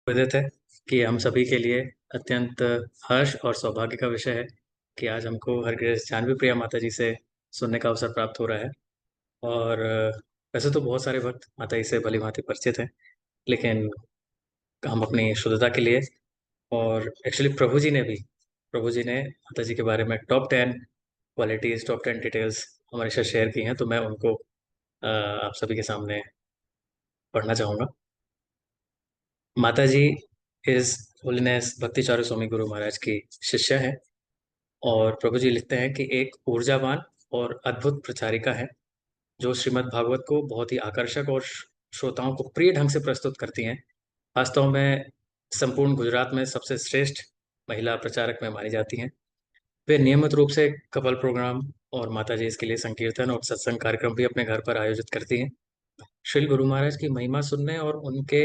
विदित है कि हम सभी के लिए अत्यंत हर्ष और सौभाग्य का विषय है कि आज हमको हरगृह जानवी प्रिया माता जी से सुनने का अवसर प्राप्त हो रहा है। और वैसे तो बहुत सारे भक्त माता जी से भली भांति परिचित हैं, लेकिन हम अपनी शुद्धता के लिए और एक्चुअली प्रभु जी ने माता जी के बारे में टॉप 10 क्वालिटीज, टॉप 10 डिटेल्स हमारे साथ शेयर की हैं, तो मैं उनको आप सभी के सामने पढ़ना चाहूँगा। माता जी इस होलीनेस भक्ति चारू स्वामी गुरु महाराज की शिष्य हैं। और प्रभु जी लिखते हैं कि एक ऊर्जावान और अद्भुत प्रचारिका है जो श्रीमद् भागवत को बहुत ही आकर्षक और श्रोताओं को प्रिय ढंग से प्रस्तुत करती हैं। वास्तव में संपूर्ण गुजरात में सबसे श्रेष्ठ महिला प्रचारक में मानी जाती हैं। वे नियमित रूप से कपल प्रोग्राम और माता जी इसके लिए संकीर्तन और सत्संग कार्यक्रम भी अपने घर पर आयोजित करती हैं। श्री गुरु महाराज की महिमा सुनने और उनके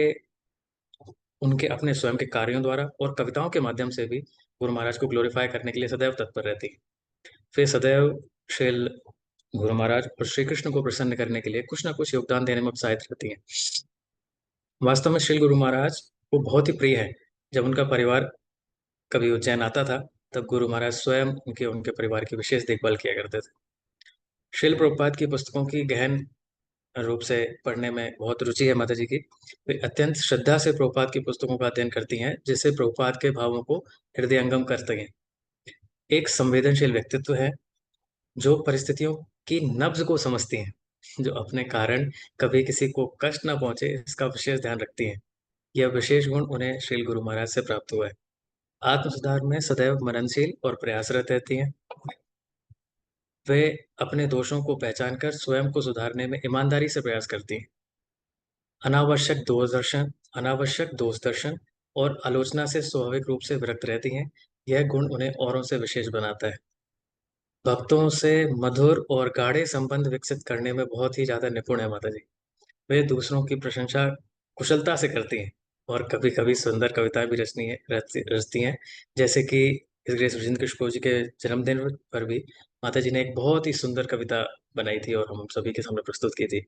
उनके अपने स्वयं के कार्यों द्वारा और कविताओं के माध्यम से भी गुरु महाराज को ग्लोरीफाई करने के लिए सदैव तत्पर रहती है। वे सदैव श्री गुरु महाराज और श्री कृष्ण को प्रसन्न करने के लिए कुछ ना कुछ योगदान देने में उत्साहित रहती हैं। वास्तव में श्री गुरु महाराज को बहुत ही प्रिय है। जब उनका परिवार कभी उज्जैन आता था, तब गुरु महाराज स्वयं उनके उनके परिवार की विशेष देखभाल किया करते थे। श्रील प्रभुपाद की पुस्तकों की गहन रूप से पढ़ने में बहुत रुचि है माता जी की। वे अत्यंत श्रद्धा से प्रभुपाद की पुस्तकों का अध्ययन करती हैं, जिससे प्रभुपाद के भावों को हृदयंगम करते हैं। एक संवेदनशील व्यक्तित्व है जो परिस्थितियों की नब्ज को समझती हैं, जो अपने कारण कभी किसी को कष्ट न पहुंचे इसका विशेष ध्यान रखती हैं। यह विशेष गुण उन्हें श्री गुरु महाराज से प्राप्त हुआ है। आत्म सुधार में सदैव मननशील और प्रयासरत रहती हैं। वे अपने दोषों को पहचानकर स्वयं को सुधारने में ईमानदारी से प्रयास करती हैं। अनावश्यक दोष दर्शन और आलोचना से स्वाभाविक रूप से विरक्त रहती हैं। यह गुण उन्हें औरों से विशेष बनाता है। भक्तों से मधुर और गाढ़े संबंध विकसित करने में बहुत ही ज्यादा निपुण है माता जी। वे दूसरों की प्रशंसा कुशलता से करती हैं और कभी कभी सुंदर कविताएं भी रचती हैं। जैसे कि इस ग्रेस विजेंद्र कृष्ण जी के जन्मदिन पर भी माता जी ने एक बहुत ही सुंदर कविता बनाई थी और हम सभी के सामने प्रस्तुत की थी।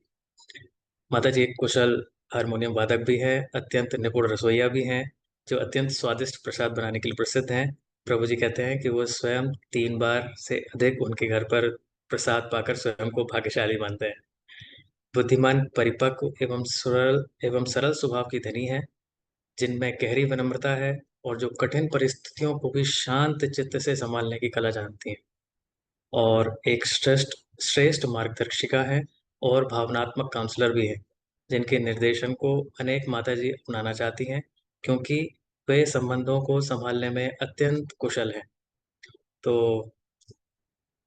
माता जी एक कुशल हारमोनियम वादक भी हैं, अत्यंत निपुण रसोइया भी हैं, जो अत्यंत स्वादिष्ट प्रसाद बनाने के लिए प्रसिद्ध हैं। प्रभु जी कहते हैं कि वो स्वयं 3 बार से अधिक उनके घर पर प्रसाद पाकर स्वयं को भाग्यशाली मानते हैं। बुद्धिमान, परिपक्व एवं सरल स्वभाव की धनी है, जिनमें गहरी विनम्रता है और जो कठिन परिस्थितियों को भी शांत चित्त से संभालने की कला जानती हैं। और एक श्रेष्ठ श्रेष्ठ मार्गदर्शिका है और भावनात्मक काउंसलर भी है, जिनके निर्देशन को अनेक माताजी अपनाना चाहती हैं, क्योंकि वे संबंधों को संभालने में अत्यंत कुशल हैं। तो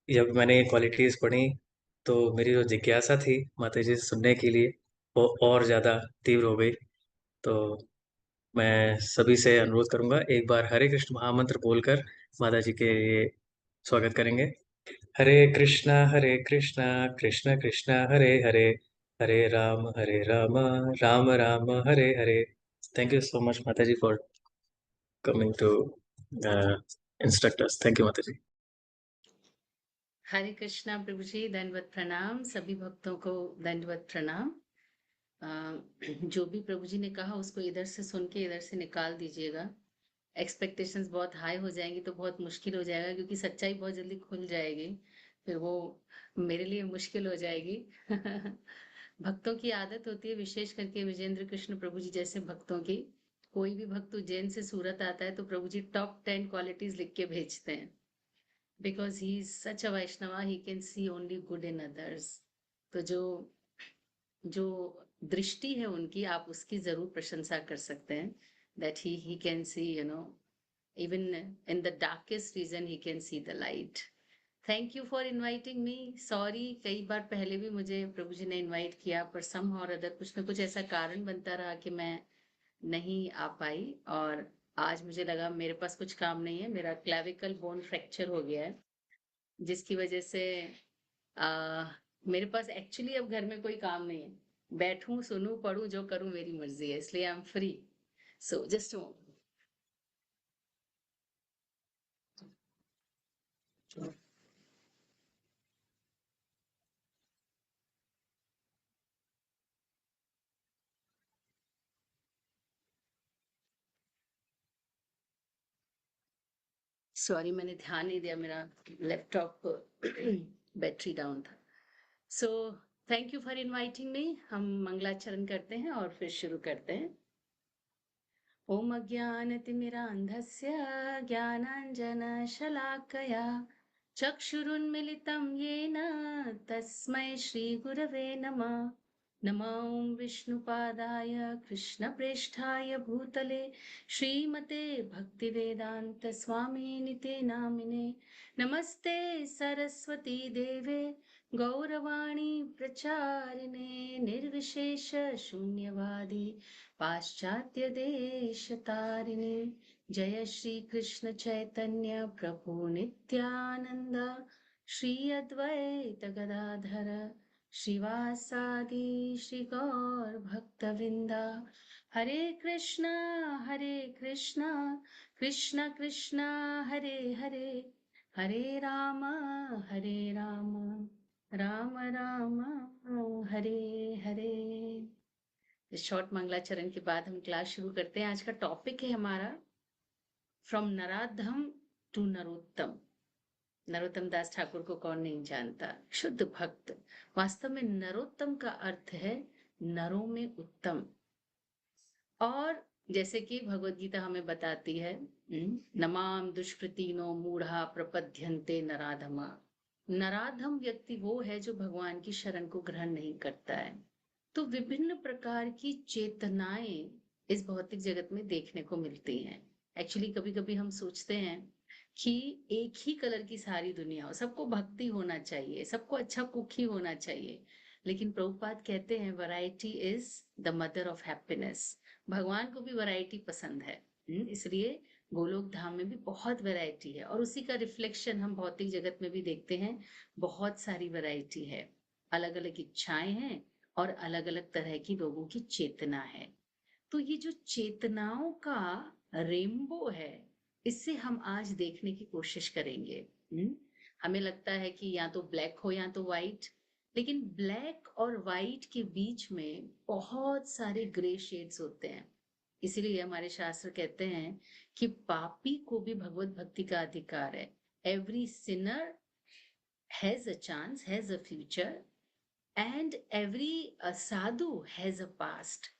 जब मैंने ये क्वालिटीज पढ़ी, तो मेरी जो जिज्ञासा थी माता जी से सुनने के लिए, वो और ज़्यादा तीव्र हो गई। तो मैं सभी से अनुरोध करूंगा, एक बार हरे कृष्ण महामंत्र बोलकर माता जी के ये स्वागत करेंगे। Hare Krishna Krishna Krishna Hare Hare, Hare Ram Ram Ram Hare Hare. Thank you so much माता जी for coming to instruct us. Thank you माता जी। हरे कृष्णा प्रभु जी, दंडवत प्रणाम। सभी भक्तों को दंडवत प्रणाम। जो भी प्रभु जी ने कहा उसको इधर से सुन के इधर से निकाल दीजिएगा। एक्सपेक्टेशंस बहुत हाई हो जाएंगी तो बहुत मुश्किल हो जाएगा, क्योंकि सच्चाई बहुत जल्दी खुल जाएगी, फिर वो मेरे लिए मुश्किल हो जाएगी। भक्तों की आदत होती है, विशेष करके विजेंद्र कृष्ण प्रभु जी जैसे भक्तों की। कोई भी भक्त उज्जैन से सूरत आता है तो प्रभु जी टॉप 10 क्वालिटीज लिख के भेजते हैं, because he is such a Vaishnava, he can see only good in others. तो जो जो दृष्टि है उनकी, आप उसकी जरूर प्रशंसा कर सकते हैं। that he can see, even in the darkest region he can see the light. Thank you for inviting me. Sorry, कई बार पहले भी मुझे प्रभु जी ने इनवाइट किया, पर सम और अदर कुछ ना कुछ ऐसा कारण बनता रहा कि मैं नहीं आ पाई। और आज मुझे लगा मेरे पास कुछ काम नहीं है, मेरा क्लेविकल बोन फ्रैक्चर हो गया है, जिसकी वजह से आ, मेरे पास एक्चुअली अब घर में कोई काम नहीं है। बैठूं, सुनूं, पढ़ूं, जो करूं मेरी मर्जी है, इसलिए I am free. So just sorry, मैंने ध्यान नहीं दिया, मेरा लैपटॉप बैटरी डाउन था। सो thank you for inviting me. हम मंगलाचरण करते हैं और फिर शुरू करते हैं। ॐ अज्ञानतिमिरान्धस्य ज्ञानाञ्जनशलाकया चक्षुरुन्मिलितं येन तस्मै श्रीगुरवे नमः। नमो ॐ विष्णुपादाय कृष्णप्रेष्ठाय भूतले श्रीमते भक्तिवेदान्तस्वामिनिते नामिने। नमस्ते सरस्वती देवे गौरवाणी प्रचारिणे निर्विशेषशून्यवादी पाश्चात्यदेशतारिणे। जय श्री कृष्ण चैतन्य प्रभु नित्यानंद, श्री अद्वैत गदाधर श्रीवासादि श्री गौर भक्तवृंदा। हरे कृष्णा कृष्ण कृष्ण हरे हरे, हरे राम राम राम हरे हरे। इस शॉर्ट मंगलाचरण के बाद हम क्लास शुरू करते हैं। आज का टॉपिक है हमारा फ्रॉम नराधम टू नरोत्तम। नरोत्तम दास ठाकुर को कौन नहीं जानता, शुद्ध भक्त। वास्तव में नरोत्तम का अर्थ है नरों में उत्तम। और जैसे कि भगवत गीता हमें बताती है, नमाम दुष्कृतिनो मूढ़ा प्रपद्यन्ते नराधमा। नराधम व्यक्ति वो है जो भगवान की शरण को ग्रहण नहीं करता है। तो विभिन्न प्रकार की चेतनाएं इस भौतिक जगत में देखने को मिलती हैं। एक्चुअली कभी कभी हम सोचते हैं कि एक ही कलर की सारी दुनिया हो, सबको भक्ति होना चाहिए, सबको अच्छा कुक ही होना चाहिए। लेकिन प्रभुपाद कहते हैं variety is the mother of happiness. भगवान को भी वैरायटी पसंद है। इसलिए गोलोक धाम में भी बहुत वैरायटी है और उसी का रिफ्लेक्शन हम भौतिक जगत में भी देखते हैं। बहुत सारी वैरायटी है, अलग अलग इच्छाएं हैं और अलग अलग तरह की लोगों की चेतना है। तो ये जो चेतनाओं का रेनबो है, इससे हम आज देखने की कोशिश करेंगे। हमें लगता है कि या तो ब्लैक हो या तो वाइट, लेकिन ब्लैक और वाइट के बीच में बहुत सारे ग्रे शेड्स होते हैं। इसीलिए हमारे शास्त्र कहते हैं कि पापी को भी भगवत भक्ति का अधिकार है। Every Sinner has a chance, has a future, and every Sadhu has a past.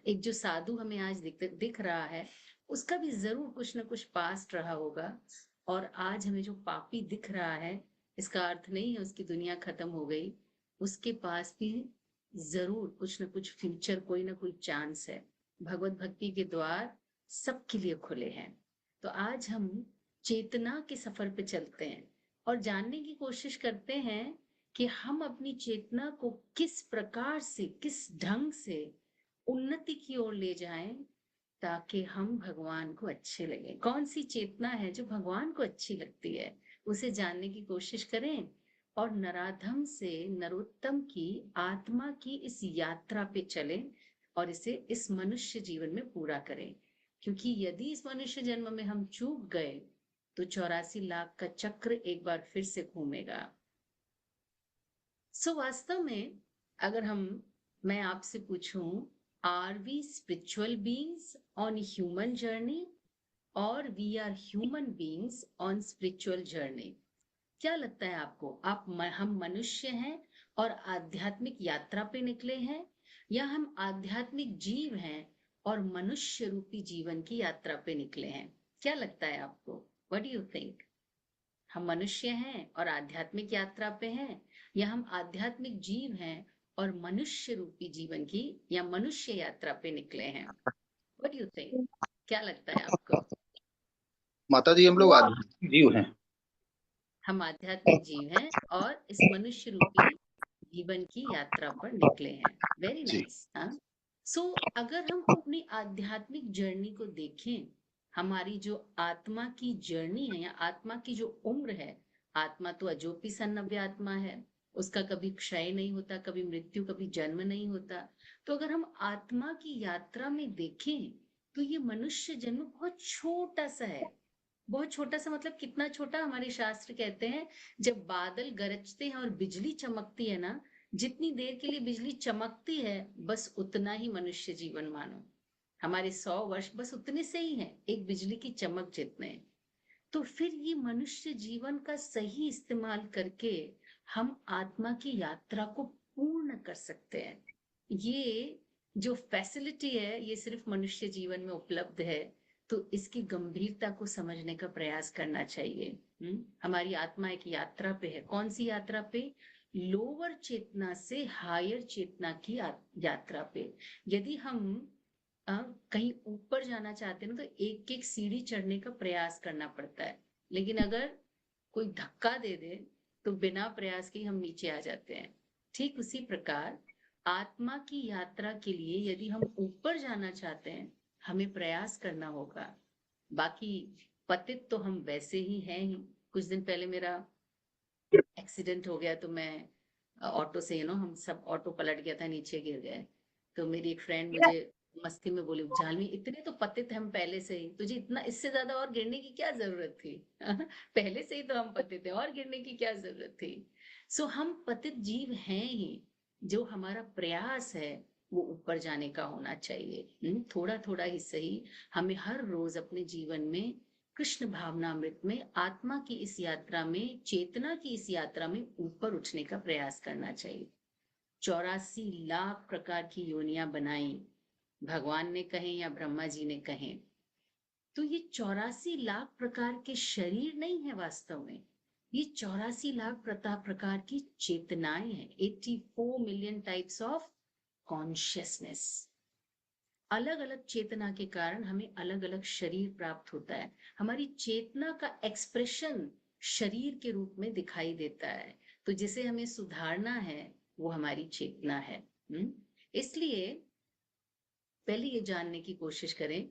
एक जो साधु हमें आज दिख रहा है, उसका भी जरूर कुछ ना कुछ पास्ट रहा होगा। और आज हमें जो पापी दिख रहा है, इसका अर्थ नहीं है उसकी दुनिया खत्म हो गई। उसके पास भी जरूर कुछ ना कुछ फ्यूचर, कोई ना कोई चांस है। भगवत भक्ति के द्वार सबके लिए खुले हैं। तो आज हम चेतना के सफर पे चलते हैं और जानने की कोशिश करते हैं कि हम अपनी चेतना को किस प्रकार से, किस ढंग से उन्नति की ओर ले जाएं, ताकि हम भगवान को अच्छे लगे। कौन सी चेतना है जो भगवान को अच्छी लगती है, उसे जानने की कोशिश करें और नराधम से नरोत्तम की आत्मा की इस यात्रा पे चलें और इसे इस मनुष्य जीवन में पूरा करें। क्योंकि यदि इस मनुष्य जन्म में हम चूक गए तो 84 लाख का चक्र एक बार फिर से घूमेगा। वास्तव में अगर मैं आपसे पूछूं, are we spiritual beings on human journey और we are human beings on spiritual journey? क्या लगता है आपको? हम मनुष्य हैं और आध्यात्मिक यात्रा पे निकले हैं, या हम आध्यात्मिक जीव हैं और मनुष्य रूपी जीवन की यात्रा पे निकले हैं? क्या लगता है आपको? What do you think? हम मनुष्य हैं और आध्यात्मिक यात्रा पे हैं, या हम आध्यात्मिक जीव हैं और मनुष्य रूपी जीवन की या मनुष्य यात्रा पे निकले हैं? What do you think? क्या लगता है आपको? माता जी, हम लोग आध्यात्मिक जीव हैं। हम आध्यात्मिक जीव हैं और इस मनुष्य रूपी जीवन की यात्रा पर निकले हैं। वेरी जी। नाइस। हाँ, सो अगर हम अपनी आध्यात्मिक जर्नी को देखें, हमारी जो आत्मा की जर्नी है या आत्मा की जो उम्र है, आत्मा तो अजोपी सन्नव्य आत्मा है, उसका कभी क्षय नहीं होता, कभी मृत्यु, कभी जन्म नहीं होता। तो अगर हम आत्मा की यात्रा में देखें तो ये मनुष्य जन्म बहुत छोटा सा है। बहुत छोटा सा मतलब कितना छोटा? हमारे शास्त्र कहते हैं जब बादल गरजते हैं और बिजली चमकती है ना, जितनी देर के लिए बिजली चमकती है बस उतना ही मनुष्य जीवन मानो। हमारे 100 वर्ष बस उतने से ही हैं, एक बिजली की चमक जितने। तो फिर ये मनुष्य जीवन का सही इस्तेमाल करके हम आत्मा की यात्रा को पूर्ण कर सकते हैं। ये जो फैसिलिटी है ये सिर्फ मनुष्य जीवन में उपलब्ध है, तो इसकी गंभीरता को समझने का प्रयास करना चाहिए। हमारी आत्मा एक यात्रा पे है। कौन सी यात्रा पे? लोअर चेतना से हायर चेतना की यात्रा पे। यदि हम कहीं ऊपर जाना चाहते हैं ना, तो एक एक सीढ़ी चढ़ने का प्रयास करना पड़ता है। लेकिन अगर कोई धक्का दे दे तो बिना प्रयास के ही हम नीचे आ जाते हैं। ठीक उसी प्रकार आत्मा की यात्रा के लिए यदि हम ऊपर जाना चाहते हैं, हमें प्रयास करना होगा। बाकी पतित तो हम वैसे ही हैं ही। कुछ दिन पहले मेरा एक्सीडेंट हो गया, तो मैं ऑटो से हम सब ऑटो पलट गया था, नीचे गिर गए। तो मेरी एक फ्रेंड मुझे मस्ती में बोली, जालमी इतने तो पतित हम पहले से ही, तुझे इतना इससे ज्यादा और गिरने की क्या जरूरत थी? पहले से ही तो हम पतित हैं, और गिरने की क्या जरूरत थी? सो हम पतित जीव हैं ही। जो हमारा प्रयास है वो ऊपर जाने का होना चाहिए। थोड़ा थोड़ा ही सही, हमें हर रोज अपने जीवन में कृष्ण भावनामृत में आत्मा की इस यात्रा में, चेतना की इस यात्रा में ऊपर उठने का प्रयास करना चाहिए। 84 लाख प्रकार की योनियां बनाई, भगवान ने कहें या ब्रह्मा जी ने कहें, तो ये 84 लाख प्रकार के शरीर नहीं है वास्तव में। ये 84 लाख प्रकार की चेतनाएं हैं। 84 मिलियन टाइप्स ऑफ कॉन्शियसनेस। अलग अलग चेतना के कारण हमें अलग अलग शरीर प्राप्त होता है। हमारी चेतना का एक्सप्रेशन शरीर के रूप में दिखाई देता है। तो जिसे हमें सुधारना है वो हमारी चेतना है। इसलिए पहले ये जानने की कोशिश करें,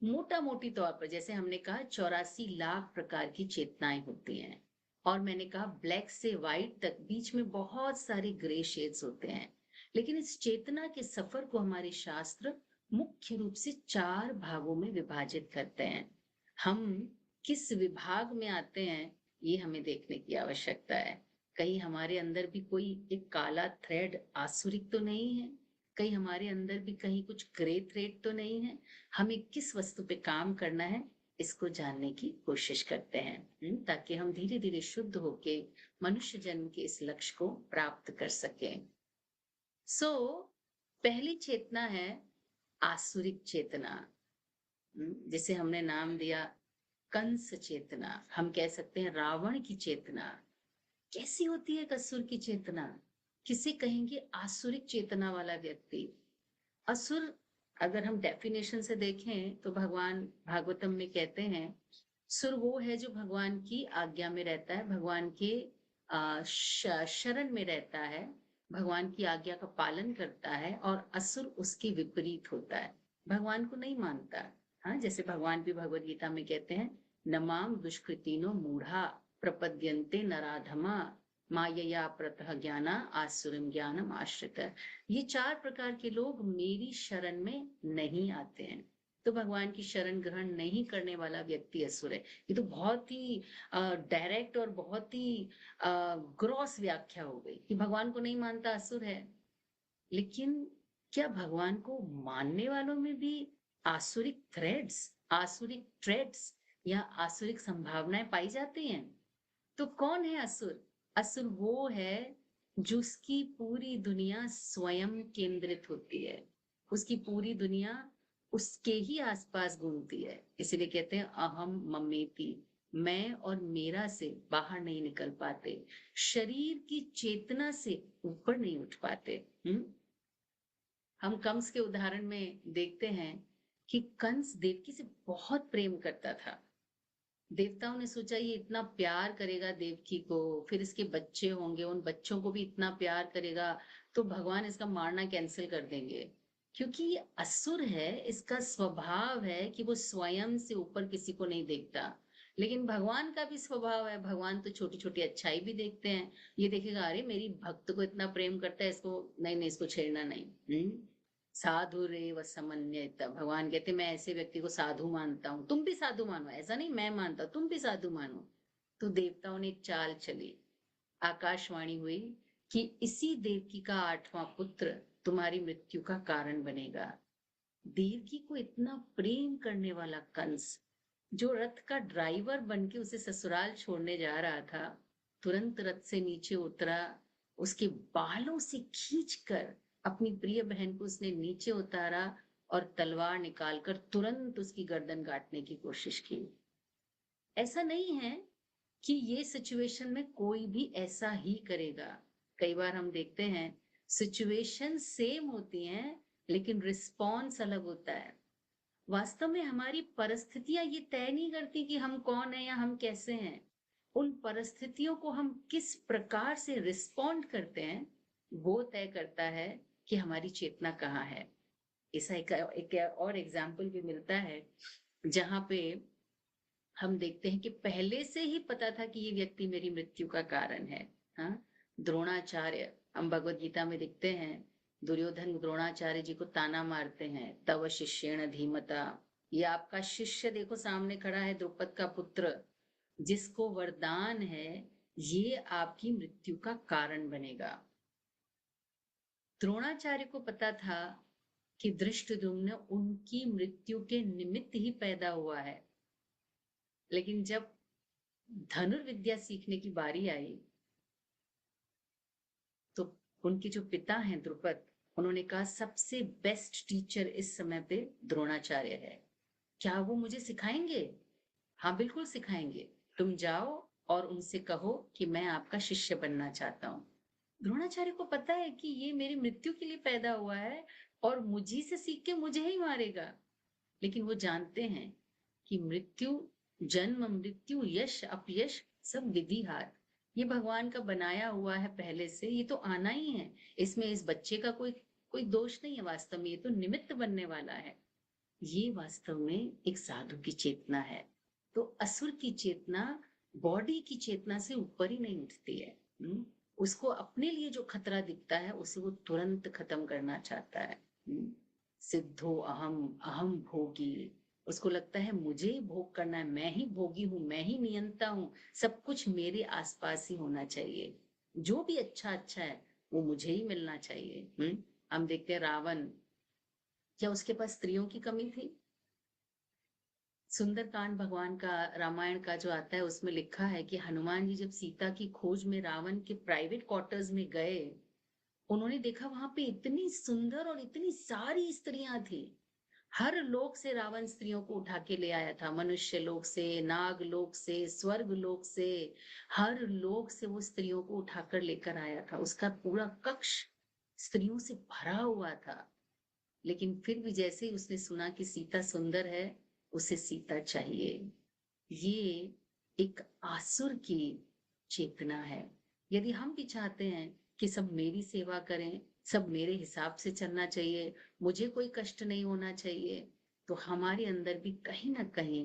मोटा मोटी तौर पर जैसे हमने कहा 84 लाख प्रकार की चेतनाएं होती हैं। और मैंने कहा ब्लैक से व्हाइट तक बीच में बहुत सारे ग्रे शेड्स होते हैं। लेकिन इस चेतना के सफर को हमारे शास्त्र मुख्य रूप से 4 भागों में विभाजित करते हैं। हम किस विभाग में आते हैं ये हमें देखने की आवश्यकता है। कहीं हमारे अंदर भी कोई एक काला थ्रेड आसुरिक तो नहीं है? कहीं हमारे अंदर भी कहीं कुछ ग्रे थ्रेड तो नहीं है? हमें किस वस्तु पे काम करना है इसको जानने की कोशिश करते हैं, ताकि हम धीरे धीरे शुद्ध होके मनुष्य जन्म के इस लक्ष्य को प्राप्त कर सकें। सो पहली चेतना है आसुरिक चेतना, जिसे हमने नाम दिया कंस चेतना। हम कह सकते हैं रावण की चेतना। कैसी होती है असुर की चेतना? किसे कहेंगे आसुरिक चेतना वाला व्यक्ति? असुर, अगर हम डेफिनेशन से देखें तो भगवान भागवतम में कहते हैं, सुर वो है जो भगवान की आज्ञा में रहता है, भगवान के शरण में रहता है, भगवान की आज्ञा का पालन करता है, और असुर उसके विपरीत होता है, भगवान को नहीं मानता। हाँ, जैसे भगवान भी भगवद गीता में कहते हैं, नमाम दुष्कृतिनो मूढ़ा प्रपद्यन्ते नराधमा मायया प्रतः ज्ञाना आसुरम ज्ञानम आश्रित। ये 4 प्रकार के लोग मेरी शरण में नहीं आते हैं। तो भगवान की शरण ग्रहण नहीं करने वाला व्यक्ति असुर है। ये तो बहुत ही डायरेक्ट और बहुत ही ग्रॉस व्याख्या हो गई कि भगवान को नहीं मानता असुर है। लेकिन क्या भगवान को मानने वालों में भी आसुरिक थ्रेड्स, आसुरिक ट्रेड्स या आसुरिक संभावनाएं पाई जाती हैं? तो कौन है असुर? असुर वो है जिसकी पूरी दुनिया स्वयं केंद्रित होती है। उसकी पूरी दुनिया उसके ही आसपास घूमती है। इसीलिए कहते हैं अहम ममेति, मैं और मेरा से बाहर नहीं निकल पाते, शरीर की चेतना से ऊपर नहीं उठ पाते। हम कंस के उदाहरण में देखते हैं कि कंस देवकी से बहुत प्रेम करता था। देवताओं ने सोचा ये इतना प्यार करेगा देवकी को, फिर इसके बच्चे होंगे, उन बच्चों को भी इतना प्यार करेगा, तो भगवान इसका मारना कैंसिल कर देंगे। क्योंकि ये असुर है, इसका स्वभाव है कि वो स्वयं से ऊपर किसी को नहीं देखता। लेकिन भगवान का भी स्वभाव है, भगवान तो छोटी छोटी अच्छाई भी देखते हैं। ये देखेगा, अरे मेरी भक्त को इतना प्रेम करता है, इसको नहीं नहीं, इसको छेड़ना नहीं। साधु रेव समन्वित, भगवान कहते मैं ऐसे व्यक्ति को साधु मानता हूँ, तुम भी साधु मानो। ऐसा नहीं मैं मानता, तुम भी साधु मानो। तो देवताओं ने एक चाल चली, आकाशवाणी हुई कि इसी देवकी का 8वां पुत्र तुम्हारी मृत्यु का कारण बनेगा। देवकी को इतना प्रेम करने वाला कंस जो रथ का ड्राइवर बन के उसे ससुराल छोड़ने जा रहा था, तुरंत रथ से नीचे उतरा, उसके बालों से खींचकर अपनी प्रिय बहन को उसने नीचे उतारा और तलवार निकालकर तुरंत उसकी गर्दन काटने की कोशिश की। ऐसा नहीं है कि ये सिचुएशन में कोई भी ऐसा ही करेगा। कई बार हम देखते हैं सिचुएशन सेम होती हैं, लेकिन रिस्पॉन्स अलग होता है। वास्तव में हमारी परिस्थितियां ये तय नहीं करती कि हम कौन है या हम कैसे हैं। उन परिस्थितियों को हम किस प्रकार से रिस्पॉन्ड करते हैं, वो तय करता है कि हमारी चेतना कहाँ है। ऐसा एक और एग्जाम्पल भी मिलता है, जहां पे हम देखते हैं कि पहले से ही पता था कि ये व्यक्ति मेरी मृत्यु का कारण है। हाँ, द्रोणाचार्य, हम भगवत गीता में देखते हैं, दुर्योधन द्रोणाचार्य जी को ताना मारते हैं, तव शिष्येण धीमता, ये आपका शिष्य देखो सामने खड़ा है, द्रुपद का पुत्र, जिसको वरदान है ये आपकी मृत्यु का कारण बनेगा। द्रोणाचार्य को पता था कि धृष्टद्युम्न उनकी मृत्यु के निमित्त ही पैदा हुआ है, लेकिन जब धनुर्विद्या सीखने की बारी आई तो उनके जो पिता हैं द्रुपद, उन्होंने कहा सबसे बेस्ट टीचर इस समय पे द्रोणाचार्य है, क्या वो मुझे सिखाएंगे? हाँ बिल्कुल सिखाएंगे, तुम जाओ और उनसे कहो कि मैं आपका शिष्य बनना चाहता हूँ। द्रोणाचार्य को पता है कि ये मेरी मृत्यु के लिए पैदा हुआ है और मुझी से सीख के मुझे ही मारेगा, लेकिन वो जानते हैं कि मृत्यु, जन्म मृत्यु, यश अपयश सब विधि हार, ये भगवान का बनाया हुआ है पहले से, ये तो आना ही है। इसमें इस बच्चे का कोई कोई दोष नहीं है, वास्तव में ये तो निमित्त बनने वाला है। ये वास्तव में एक साधु की चेतना है। तो असुर की चेतना बॉडी की चेतना से ऊपर ही नहीं उठती है। उसको अपने लिए जो खतरा दिखता है उसे वो तुरंत खत्म करना चाहता है। सिद्धो अहम, अहम भोगी, उसको लगता है मुझे ही भोग करना है, मैं ही भोगी हूँ, मैं ही नियंता हूँ, सब कुछ मेरे आसपास ही होना चाहिए, जो भी अच्छा अच्छा है वो मुझे ही मिलना चाहिए। हम देखते हैं रावण, क्या उसके पास स्त्रियों की कमी थी? सुंदरकांड भगवान का, रामायण का जो आता है उसमें लिखा है कि हनुमान जी जब सीता की खोज में रावण के प्राइवेट क्वार्टर्स में गए, उन्होंने देखा वहां पे इतनी सुंदर और इतनी सारी स्त्रियां थी। हर लोक से रावण स्त्रियों को उठा के ले आया था, मनुष्य लोक से, नाग लोक से, स्वर्ग लोक से, हर लोक से वो स्त्रियों को उठाकर लेकर आया था। उसका पूरा कक्ष स्त्रियों से भरा हुआ था। लेकिन फिर भी जैसे ही उसने सुना कि सीता सुंदर है, उसे सीता चाहिए। ये एक आसुर की चेतना है। यदि हम भी चाहते हैं कि सब मेरी सेवा करें, सब मेरे हिसाब से चलना चाहिए, मुझे कोई कष्ट नहीं होना चाहिए, तो हमारे अंदर भी कहीं ना कहीं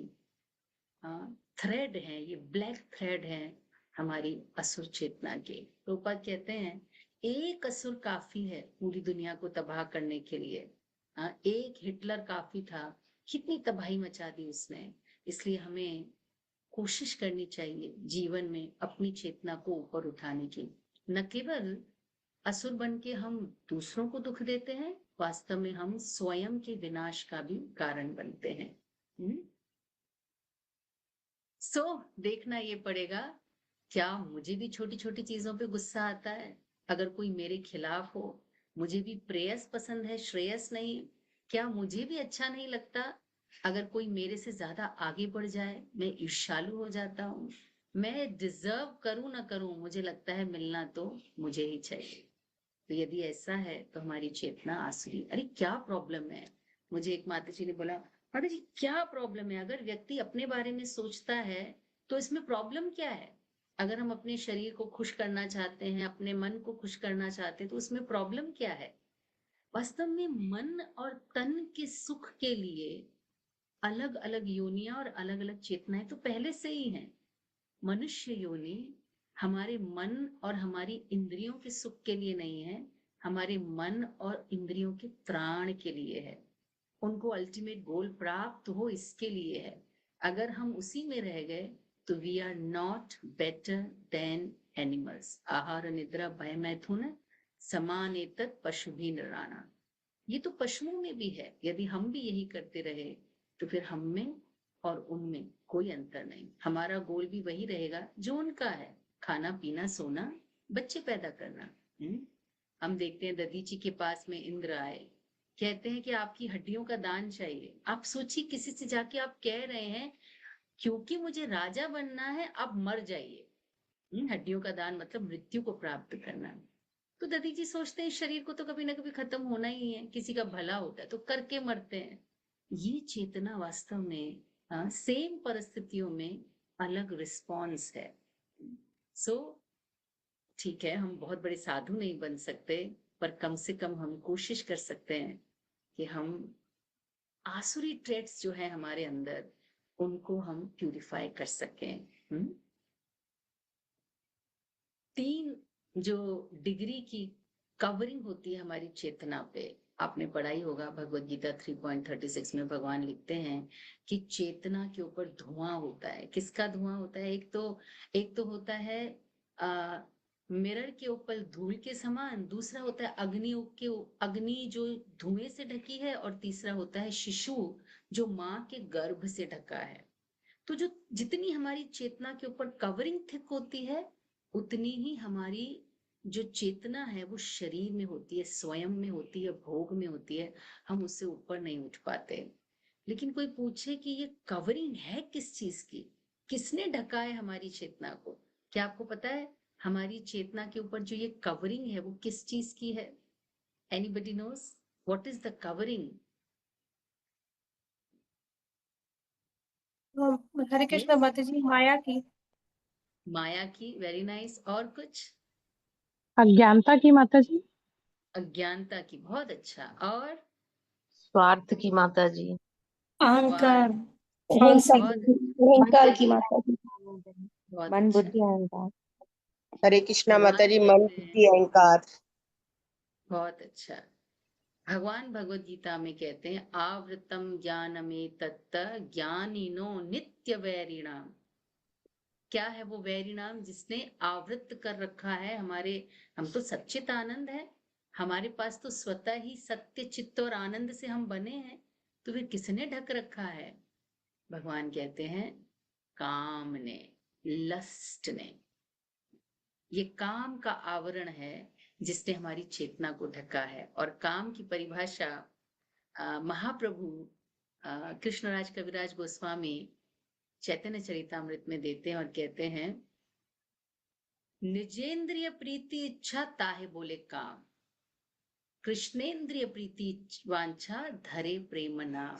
थ्रेड है, ये ब्लैक थ्रेड है हमारी असुर चेतना के। प्रभुपाद कहते हैं एक असुर काफी है पूरी दुनिया को तबाह करने के लिए। एक हिटलर काफी था, कितनी तबाही मचा दी उसने। इसलिए हमें कोशिश करनी चाहिए जीवन में अपनी चेतना को ऊपर उठाने की। न केवल असुर बन के हम दूसरों को दुख देते हैं, वास्तव में हम स्वयं के विनाश का भी कारण बनते हैं। देखना ये पड़ेगा, क्या मुझे भी छोटी छोटी चीजों पे गुस्सा आता है? अगर कोई मेरे खिलाफ हो, मुझे भी प्रेयस पसंद है, श्रेयस नहीं। क्या मुझे भी अच्छा नहीं लगता अगर कोई मेरे से ज्यादा आगे बढ़ जाए? मैं ईर्ष्यालु हो जाता हूँ। मैं डिजर्व करूं ना करूं, मुझे लगता है मिलना तो मुझे ही चाहिए। तो यदि ऐसा है तो हमारी चेतना आसुरी, अरे क्या प्रॉब्लम है? मुझे एक माता जी ने बोला, माता जी क्या प्रॉब्लम है? अगर व्यक्ति अपने बारे में सोचता है तो इसमें प्रॉब्लम क्या है? अगर हम अपने शरीर को खुश करना चाहते हैं, अपने मन को खुश करना चाहते हैं, तो उसमें प्रॉब्लम क्या है? वास्तव में मन और तन के सुख के लिए अलग अलग योनियां और अलग अलग चेतनाएं तो पहले से ही हैं। मनुष्य योनि हमारे मन और हमारी इंद्रियों के सुख के लिए नहीं है, हमारे मन और इंद्रियों के त्राण के लिए है। उनको अल्टीमेट गोल प्राप्त हो इसके लिए है। अगर हम उसी में रह गए तो we are not better than animals. आहार निद्रा भय मैथुन समान एतत् पशु भी नराना, ये तो पशुओं में भी है। यदि हम भी यही करते रहे तो फिर हम में और उनमें कोई अंतर नहीं। हमारा गोल भी वही रहेगा जो उनका है, खाना पीना सोना, बच्चे पैदा करना। हम देखते हैं दधी जी के पास में इंद्र आए, कहते हैं कि आपकी हड्डियों का दान चाहिए। आप सोचिए किसी से जाके आप कह रहे हैं क्योंकि मुझे राजा बनना है, आप मर जाइए। हड्डियों का दान मतलब मृत्यु को प्राप्त करना। तो दधी जी सोचते हैं शरीर को तो कभी ना कभी खत्म होना ही है, किसी का भला होता है तो करके मरते हैं। ये चेतना वास्तव में सेम परिस्थितियों में अलग रिस्पॉन्स है। सो ठीक है, हम बहुत बड़े साधु नहीं बन सकते, पर कम से कम हम कोशिश कर सकते हैं कि हम आसुरी ट्रेट्स जो है हमारे अंदर, उनको हम प्यूरिफाई कर सकें। 3 जो डिग्री की कवरिंग होती है हमारी चेतना पे, आपने पढ़ा ही होगा भगवत गीता 3.36 में भगवान लिखते हैं कि चेतना के ऊपर धुआं होता है। किसका धुआं होता है? एक तो होता है मिरर के ऊपर धूल के समान, दूसरा होता है अग्नि जो धुएं से ढकी है, और तीसरा होता है शिशु जो माँ के गर्भ से ढका है। तो जो जितनी हमारी चेतना के ऊपर कवरिंग थिक होती है, उतनी ही हमारी जो चेतना है वो शरीर में होती है, स्वयं में होती है, भोग में होती है, हम उससे ऊपर नहीं उठ पाते। लेकिन कोई पूछे कि ये कवरिंग है किस चीज की, किसने ढका है हमारी चेतना को? क्या आपको पता है हमारी चेतना के ऊपर जो ये कवरिंग है वो किस चीज की है? Anybody knows what is the covering? Hare Krishna माता जी, माया की। माया की, वेरी नाइस। और कुछ? अज्ञानता की माता जी। अज्ञानता की, बहुत अच्छा। और स्वार्थ की माता जी। अहंकार। अहंकार की माता जी। बहुत मन अच्छा। बुद्धि अहंकार। हरे कृष्णा भगवान माता जी, मन कहते हैं, बुद्धि अहंकार। बहुत अच्छा। भगवान भगवत गीता में कहते हैं आवृतम ज्ञानमे तत्त ज्ञानिनो नित्य वैरिणाम। क्या है वो वैरिणाम? जिसने आवृत कर रखा है हमारे, हम तो सच्चित आनंद है, हमारे पास तो स्वतः ही सत्य चित्त और आनंद से हम बने हैं, तो फिर किसने ढक रखा है? भगवान कहते हैं काम ने, लस्ट ने। ये काम का आवरण है जिसने हमारी चेतना को ढका है। और काम की परिभाषा महाप्रभु कृष्णराज कविराज गोस्वामी चैतन्य चरितामृत में देते हैं और कहते हैं निजेंद्रिय प्रीति इच्छा ताहे बोले काम, कृष्णेंद्रिय प्रीति वांछा धरे प्रेम नाम।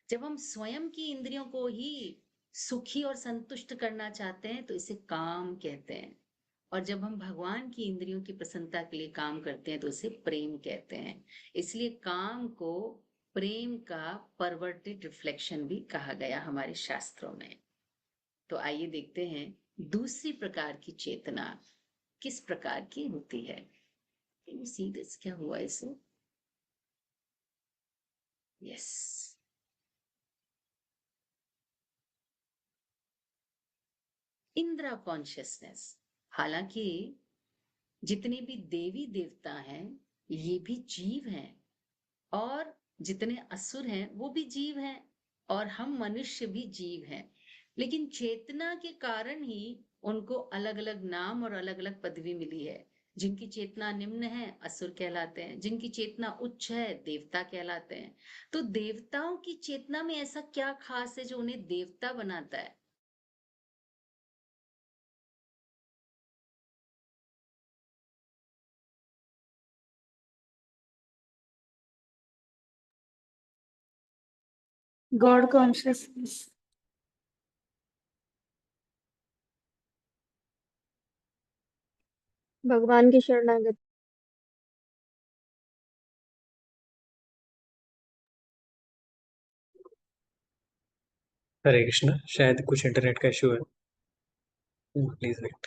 जब हम स्वयं की इंद्रियों को ही सुखी और संतुष्ट करना चाहते हैं तो इसे काम कहते हैं, और जब हम भगवान की इंद्रियों की प्रसन्नता के लिए काम करते हैं तो इसे प्रेम कहते हैं। इसलिए काम को प्रेम का परवर्टेड रिफ्लेक्शन भी कहा गया हमारे शास्त्रों में। तो आइए देखते हैं दूसरी प्रकार की चेतना किस प्रकार की होती है। सी दिस, क्या हुआ इसे? Yes, Indira consciousness. हालांकि जितने भी देवी देवता हैं ये भी जीव हैं, और जितने असुर हैं वो भी जीव हैं, और हम मनुष्य भी जीव हैं। लेकिन चेतना के कारण ही उनको अलग अलग नाम और अलग अलग पदवी मिली है। जिनकी चेतना निम्न है असुर कहलाते हैं, जिनकी चेतना उच्च है देवता कहलाते हैं। तो देवताओं की चेतना में ऐसा क्या खास है जो उन्हें देवता बनाता है? God consciousness. भगवान की शरणागति। हरे कृष्णा, शायद कुछ इंटरनेट का इशू है, प्लीज वेट।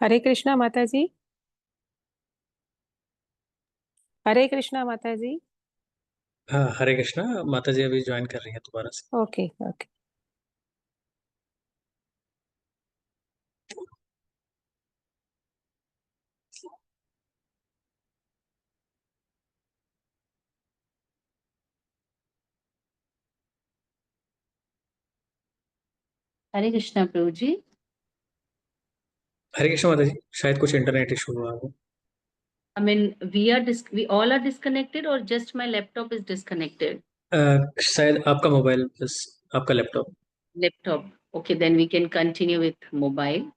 हरे कृष्णा माता जी। हरे कृष्णा माता जी। हाँ, हरे कृष्णा माता जी अभी ज्वाइन कर रही हैं दोबारा से। Okay okay. हरे कृष्णा प्रभु जी। हरे कृष्ण माता जी, शायद कुछ इंटरनेट इशू हुआ हो। I mean, we all are disconnected or just my laptop is disconnected? शायद आपका मोबाइल बस, आपका laptop. Laptop. Okay, then we can continue with mobile.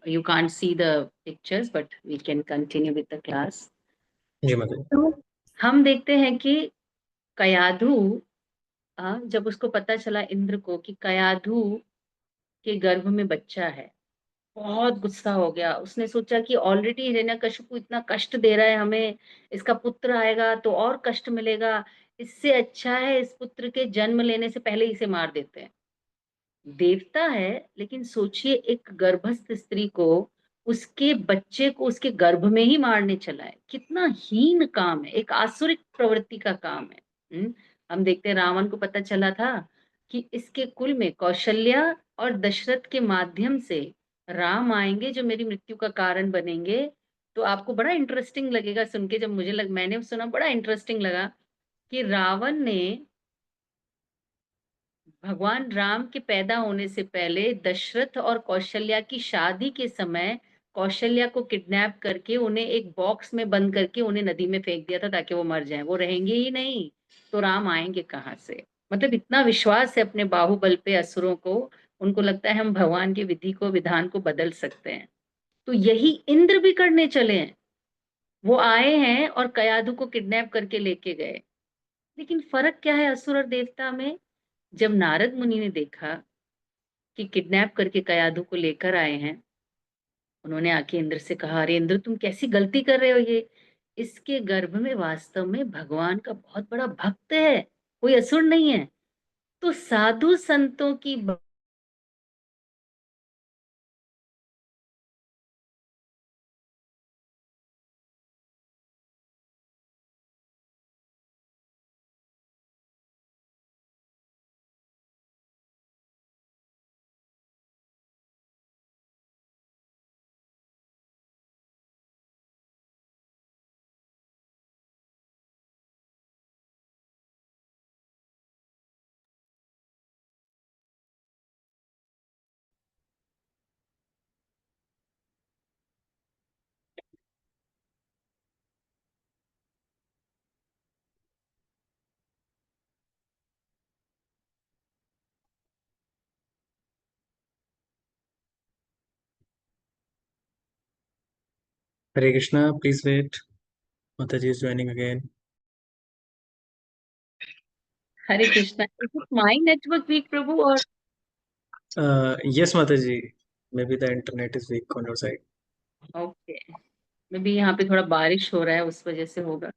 You can't see the pictures, but we can continue with the class. जी माता जी। तो हम देखते हैं कि कयाधु, जब उसको पता चला इंद्र को कि कयाधु के गर्भ में बच्चा है, बहुत गुस्सा हो गया। उसने सोचा कि ऑलरेडी हिरण्यकशिपु इतना कष्ट दे रहा है हमें, इसका पुत्र आएगा तो और कष्ट मिलेगा। इससे अच्छा है इस पुत्र के जन्म लेने से पहले इसे मार देते हैं। देवता है, लेकिन सोचिए एक गर्भस्थ स्त्री को, उसके बच्चे को उसके गर्भ में ही मारने चला है। कितना हीन काम है, एक आसुरिक प्रवृत्ति का काम है। हम देखते हैं रावण को पता चला था कि इसके कुल में कौशल्या और दशरथ के माध्यम से राम आएंगे जो मेरी मृत्यु का कारण बनेंगे। तो आपको बड़ा इंटरेस्टिंग लगेगा सुन के, जब मैंने सुना बड़ा इंटरेस्टिंग लगा कि रावण ने भगवान राम के पैदा होने से पहले दशरथ और कौशल्या की शादी के समय कौशल्या को किडनैप करके उन्हें एक बॉक्स में बंद करके उन्हें नदी में फेंक दिया था ताकि वो मर जाएं। वो रहेंगे ही नहीं तो राम आएंगे कहाँ से? मतलब इतना विश्वास है अपने बाहुबल पे असुरों को, उनको लगता है हम भगवान की विधि को, विधान को बदल सकते हैं। तो यही इंद्र भी करने चले हैं। वो आए हैं और कयाधु को किडनैप करके लेके गए। लेकिन फर्क क्या है असुर और देवता में? जब नारद मुनि ने देखा कि किडनैप करके कयाधु को लेकर आए हैं, उन्होंने आके इंद्र से कहा, अरे इंद्र तुम कैसी गलती कर रहे हो? ये इसके गर्भ में वास्तव में भगवान का बहुत बड़ा भक्त है, कोई असुर नहीं है। तो साधु संतों की हरे कृष्णा, प्लीज वेट, माता जी is joining again. Hare Krishna. Is it my network weak प्रभु और यस माता जी, maybe the internet is weak on your side. Okay, maybe यहाँ पे थोड़ा बारिश हो रहा है उस वजह से होगा।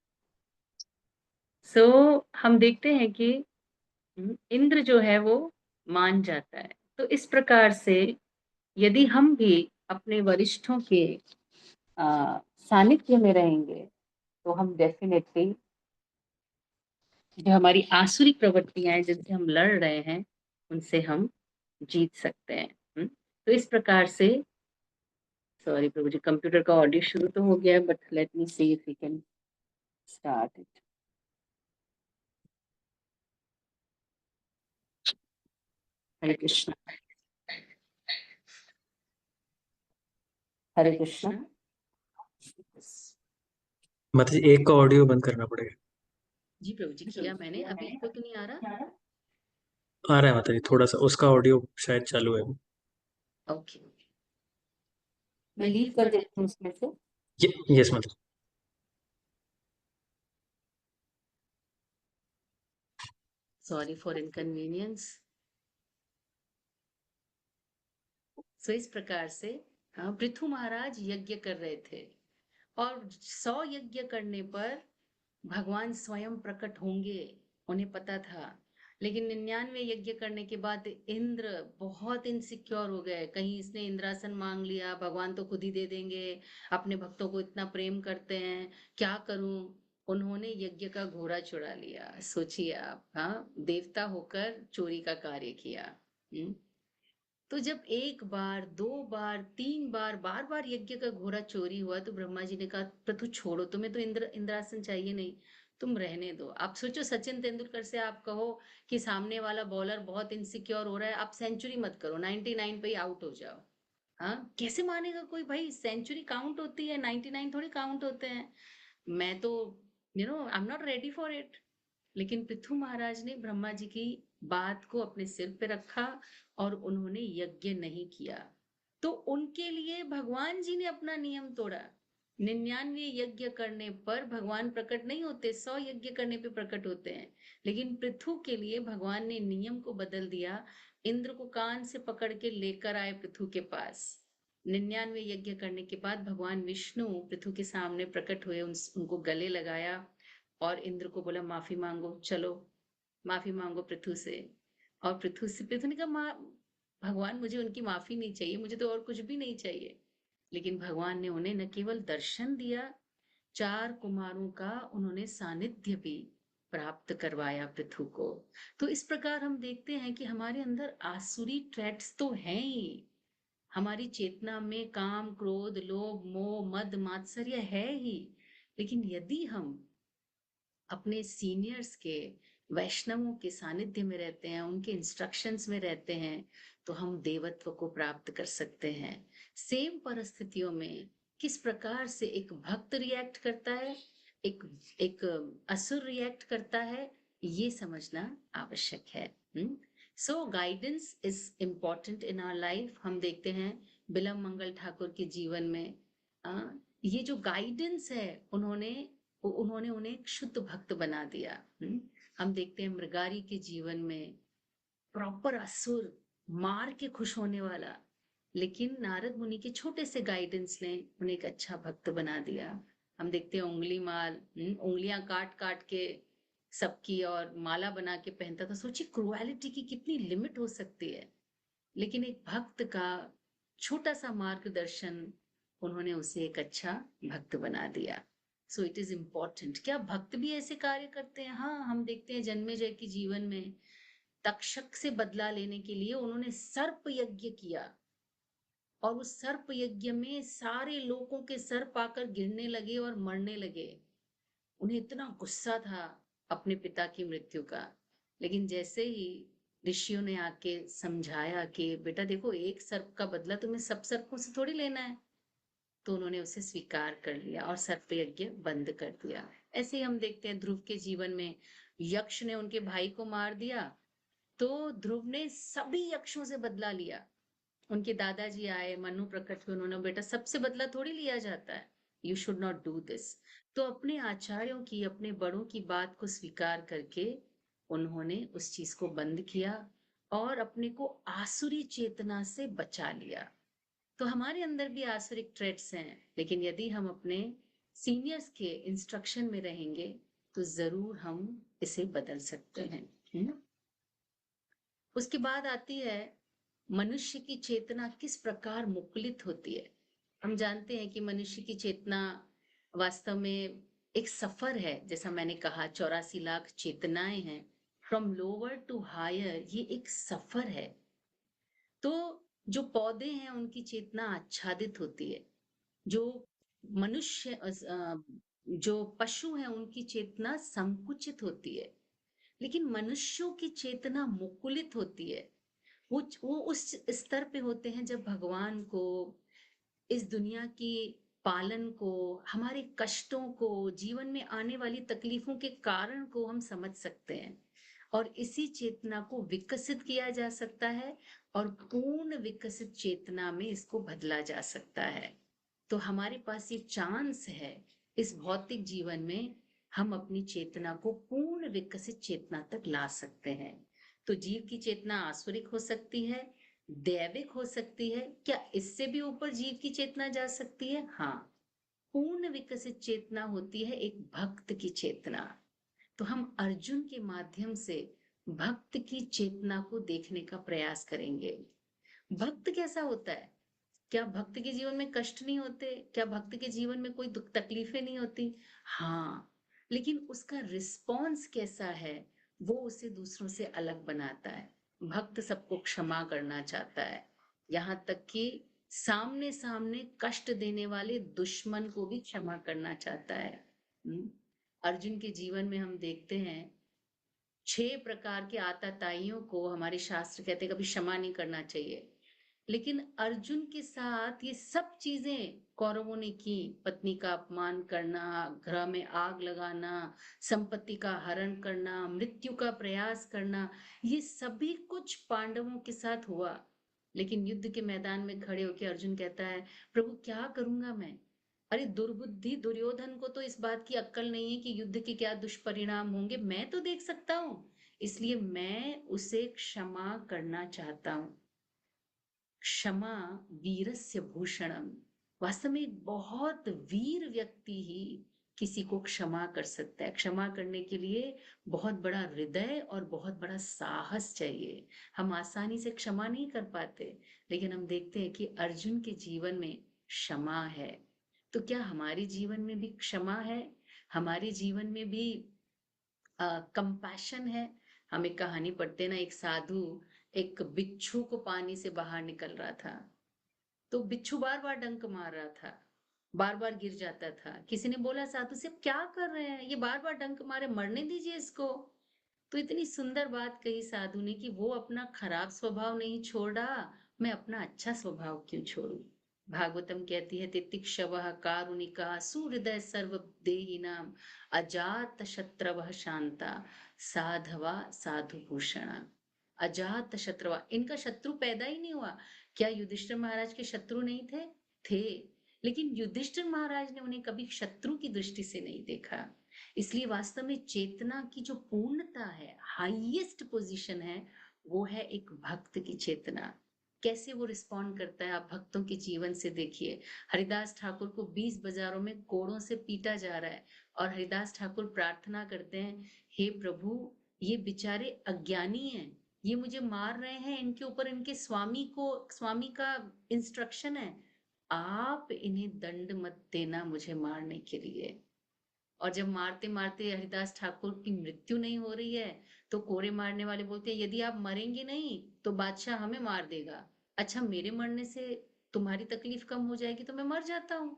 सो हम देखते हैं कि इंद्र जो है वो मान जाता है। तो इस प्रकार से यदि हम भी अपने वरिष्ठों के सानिध्य में रहेंगे तो हम डेफिनेटली जो हमारी आसुरी प्रवृत्तियां हैं जिनसे हम लड़ रहे हैं उनसे हम जीत सकते हैं। तो इस प्रकार से, सॉरी प्रभु जी, कंप्यूटर का ऑडियो शुरू तो हो गया है, but let me see if we can start it. Hare Krishna. Hare Krishna. माता जी एक का ऑडियो बंद करना पड़ेगा। जी प्रभु जी, किया मैंने। अभी इनको तो नहीं आ रहा? आ रहा है माता जी, थोड़ा सा उसका ऑडियो शायद चालू है। ओके, मैं लीव कर देती हूँ उसमें से। यस माता जी। Sorry for inconvenience. सो इस प्रकार से पृथु महाराज यज्ञ कर रहे थे और 100 यज्ञ करने पर भगवान स्वयं प्रकट होंगे, उन्हें पता था। लेकिन 99 यज्ञ करने के बाद इंद्र बहुत इनसिक्योर हो गए। कहीं इसने इंद्रासन मांग लिया, भगवान तो खुद ही दे देंगे, अपने भक्तों को इतना प्रेम करते हैं, क्या करूं? उन्होंने यज्ञ का घोड़ा चुरा लिया। सोचिए आप, हाँ, देवता होकर चोरी का कार्य किया। तो जब एक बार, दो बार, तीन बार, बार बार यज्ञ का घोड़ा चोरी हुआ तो ब्रह्मा जी ने कहा, पृथु छोड़ो, तुम्हें तो इंद्रासन चाहिए नहीं, तुम रहने दो। आप सोचो सचिन तेंदुलकर से आप कहो कि सामने वाला बॉलर बहुत इनसिक्योर हो रहा है, आप सेंचुरी मत करो, 99 पे ही आउट हो जाओ। हाँ, कैसे मानेगा कोई भाई? सेंचुरी काउंट होती है, 99 थोड़ी काउंट होते हैं। मैं तो आई am not ready for it. लेकिन पृथु महाराज ने ब्रह्मा जी की बात को अपने सिर पे रखा और उन्होंने यज्ञ नहीं किया, तो उनके लिए भगवान जी ने अपना नियम तोड़ा। 99 यज्ञ करने पर भगवान प्रकट नहीं होते, 100 यज्ञ करने पे प्रकट होते हैं। लेकिन पृथु के लिए भगवान ने नियम को बदल दिया। इंद्र को कान से पकड़ के लेकर आए पृथु के पास। 99 यज्ञ करने के बाद भगवान विष्णु पृथु के सामने प्रकट हुए, उनको गले लगाया और इंद्र को बोला माफी मांगो, चलो माफी मांगो पृथु से। और पृथु ने कहा माँ, भगवान मुझे उनकी माफी नहीं चाहिए, मुझे तो और कुछ भी नहीं चाहिए। लेकिन भगवान ने उन्हें न केवल दर्शन दिया, 4 कुमारों का उन्होंने सानिध्य भी प्राप्त करवाया पृथु को। तो इस प्रकार हम देखते हैं कि हमारे अंदर आसुरी ट्रेट्स तो हैं ही, हमारी चेतना में काम, क्रोध, लोभ, मोह, मद, मात्सर्य है ही। लेकिन यदि हम अपने सीनियर्स के, वैष्णवों के सानिध्य में रहते हैं, उनके इंस्ट्रक्शंस में रहते हैं, तो हम देवत्व को प्राप्त कर सकते हैं। सेम परिस्थितियों में किस प्रकार से एक भक्त रिएक्ट करता है, एक एक असुर रिएक्ट करता है, ये समझना आवश्यक है। So guidance is important in our life. हम देखते हैं बिलम मंगल ठाकुर के जीवन में ये जो गाइडेंस है, उन्होंने उन्हें एक शुद्ध भक्त बना दिया। हम देखते हैं मृगारी के जीवन में प्रॉपर असुर, मार के खुश होने वाला, लेकिन नारद मुनि के छोटे से गाइडेंस ने उन्हें एक अच्छा भक्त बना दिया। हम देखते हैं उंगली माल, उंगलियां काट काट के सबकी और माला बना के पहनता था। सोचिए क्रुएलिटी की कितनी लिमिट हो सकती है। लेकिन एक भक्त का छोटा सा मार्गदर्शन, उन्होंने उसे एक अच्छा भक्त बना दिया। So it is important. क्या भक्त भी ऐसे कार्य करते हैं? हाँ, हम देखते हैं जन्मेजय के जीवन में तक्षक से बदला लेने के लिए उन्होंने सर्प यज्ञ किया, और उस सर्प यज्ञ में सारे लोगों के सर पाकर गिरने लगे और मरने लगे। उन्हें इतना गुस्सा था अपने पिता की मृत्यु का। लेकिन जैसे ही ऋषियों ने आके समझाया कि बेटा देखो, एक सर्प का बदला तुम्हें सब सर्पों से थोड़ी लेना है, तो उन्होंने उसे स्वीकार कर लिया और सर्प यज्ञ बंद कर दिया। ऐसे ही हम देखते हैं ध्रुव के जीवन में यक्ष ने उनके भाई को मार दिया, तो ध्रुव ने सभी यक्षों से बदला लिया। उनके दादाजी आए, मनु प्रकट हुए, उन्होंने बेटा सबसे बदला थोड़ी लिया जाता है, you should not do this. तो अपने आचार्यों की, अपने बड़ों की बात को स्वीकार करके उन्होंने उस चीज को बंद किया और अपने को आसुरी चेतना से बचा लिया। तो हमारे अंदर भी आसुरिक ट्रेट्स हैं, लेकिन यदि हम अपने सीनियर्स के इंस्ट्रक्शन में रहेंगे तो जरूर हम इसे बदल सकते हैं। उसके बाद आती है मनुष्य की चेतना किस प्रकार मुकुलित होती है। हम जानते हैं कि मनुष्य की चेतना वास्तव में एक सफर है। जैसा मैंने कहा 84 लाख चेतनाएं हैं, फ्रॉम लोअर टू हायर, ये एक सफर है। तो जो पौधे हैं उनकी चेतना आच्छादित होती है, जो मनुष्य जो पशु हैं उनकी चेतना संकुचित होती है, लेकिन मनुष्यों की चेतना मुकुलित होती है। वो उस स्तर पे होते हैं जब भगवान को, इस दुनिया की पालन को, हमारे कष्टों को, जीवन में आने वाली तकलीफों के कारण को हम समझ सकते हैं, और इसी चेतना को विकसित किया जा सकता है और पूर्ण विकसित चेतना में इसको बदला जा सकता है। तो हमारे पास ये चांस है इस भौतिक जीवन में, हम अपनी चेतना को पूर्ण विकसित चेतना तक ला सकते हैं। तो जीव की चेतना आसुरिक हो सकती है, दैविक हो सकती है। क्या इससे भी ऊपर जीव की चेतना जा सकती है? हाँ, पूर्ण विकसित चेतना होती है एक भक्त की चेतना। तो हम अर्जुन के माध्यम से भक्त की चेतना को देखने का प्रयास करेंगे। भक्त कैसा होता है? क्या भक्त के जीवन में कष्ट नहीं होते? क्या भक्त के जीवन में कोई दुख तकलीफें नहीं होती? हाँ, लेकिन उसका रिस्पॉन्स कैसा है, वो उसे दूसरों से अलग बनाता है। भक्त सबको क्षमा करना चाहता है, यहाँ तक कि सामने सामने कष्ट देने वाले दुश्मन को भी क्षमा करना चाहता है। अर्जुन के जीवन में हम देखते हैं 6 प्रकार के आताताइयों को हमारे शास्त्र कहते हैं कभी क्षमा नहीं करना चाहिए। लेकिन अर्जुन के साथ ये सब चीजें कौरवों ने की। पत्नी का अपमान करना, गृह में आग लगाना, संपत्ति का हरण करना, मृत्यु का प्रयास करना, ये सभी कुछ पांडवों के साथ हुआ। लेकिन युद्ध के मैदान में खड़े होकर अर्जुन कहता है, प्रभु क्या करूंगा मैं? अरे दुर्बुद्धि दुर्योधन को तो इस बात की अक्ल नहीं है कि युद्ध के क्या दुष्परिणाम होंगे, मैं तो देख सकता हूं, इसलिए मैं उसे क्षमा करना चाहता हूं। क्षमा वीरस्य भूषणम। वास्तव में एक बहुत वीर व्यक्ति ही किसी को क्षमा कर सकता है। क्षमा करने के लिए बहुत बड़ा हृदय और बहुत बड़ा साहस चाहिए। हम आसानी से क्षमा नहीं कर पाते, लेकिन हम देखते हैं कि अर्जुन के जीवन में क्षमा है। तो क्या हमारे जीवन में भी क्षमा है? हमारे जीवन में भी कंपैशन है? हम एक कहानी पढ़ते ना, एक साधु एक बिच्छू को पानी से बाहर निकल रहा था, तो बिच्छू बार बार डंक मार रहा था, बार बार गिर जाता था। किसी ने बोला साधु से, क्या कर रहे हैं, ये बार बार डंक मारे, मरने दीजिए इसको। तो इतनी सुंदर बात कही साधु ने कि वो अपना खराब स्वभाव नहीं छोड़ रहा, मैं अपना अच्छा स्वभाव क्यों छोड़ू। भागवतम कहती है, तितिक्षवः कारुणिका सुहृदय सर्वदेहिनाम अजात शत्रवः शांता साधवा साधु भूषणा। अजात शत्रु, इनका शत्रु पैदा ही नहीं हुआ। क्या युधिष्ठिर महाराज के शत्रु नहीं थे? थे। लेकिन युधिष्ठिर महाराज ने उन्हें कभी शत्रु की दृष्टि से नहीं देखा। इसलिए वास्तव में चेतना की जो पूर्णता है, हाईएस्ट पोजीशन है, वो है एक भक्त की चेतना। कैसे वो रिस्पॉन्ड करता है, आप भक्तों के जीवन से देखिए। हरिदास ठाकुर को 20 बाजारों में कोड़ों से पीटा जा रहा है और हरिदास ठाकुर प्रार्थना करते हैं, हे प्रभु, ये बेचारे अज्ञानी हैं, ये मुझे मार रहे हैं, इनके ऊपर इनके स्वामी का इंस्ट्रक्शन है, आप इन्हें दंड मत देना मुझे मारने के लिए। और जब मारते मारते हरिदास ठाकुर की मृत्यु नहीं हो रही है, तो कोरे मारने वाले बोलते हैं, यदि आप मरेंगे नहीं तो बादशाह हमें मार देगा। अच्छा, मेरे मरने से तुम्हारी तकलीफ कम हो जाएगी तो मैं मर जाता हूँ।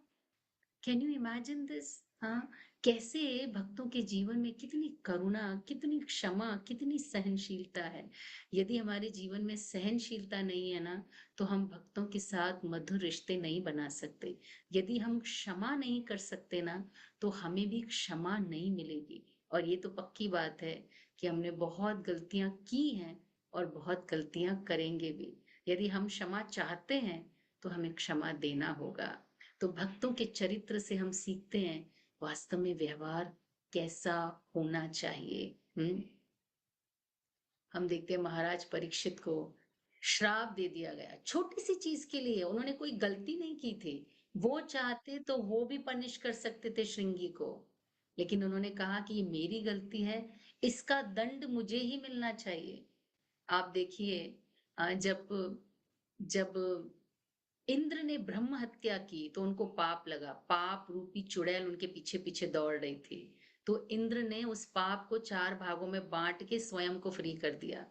Can you imagine this? हाँ, कैसे भक्तों के जीवन में कितनी करुणा, कितनी क्षमा, कितनी सहनशीलता है। यदि हमारे जीवन में सहनशीलता नहीं है ना, तो हम भक्तों के साथ मधुर रिश्ते नहीं बना सकते। यदि हम क्षमा नहीं कर सकते ना, तो हमें भी क्षमा नहीं मिलेगी। और ये तो पक्की बात है कि हमने बहुत गलतियां की हैं और बहुत गलतियां करेंगे भी। यदि हम क्षमा चाहते हैं तो हमें क्षमा देना होगा। तो भक्तों के चरित्र से हम सीखते हैं वास्तव में व्यवहार कैसा होना चाहिए। हम देखते हैं महाराज परीक्षित को श्राप दे दिया गया छोटी सी चीज के लिए। उन्होंने कोई गलती नहीं की थी, वो चाहते तो वो भी पनिश कर सकते थे श्रृंगी को, लेकिन उन्होंने कहा कि ये मेरी गलती है, इसका दंड मुझे ही मिलना चाहिए। आप देखिए, जब जब इंद्र ने ब्रह्म हत्या की तो उनको पाप लगा, पाप रूपी चुड़ैल उनके पीछे पीछे दौड़ रही थी। तो इंद्र ने उस पाप को 4 भागों में बांट के स्वयं को फ्री कर दिया।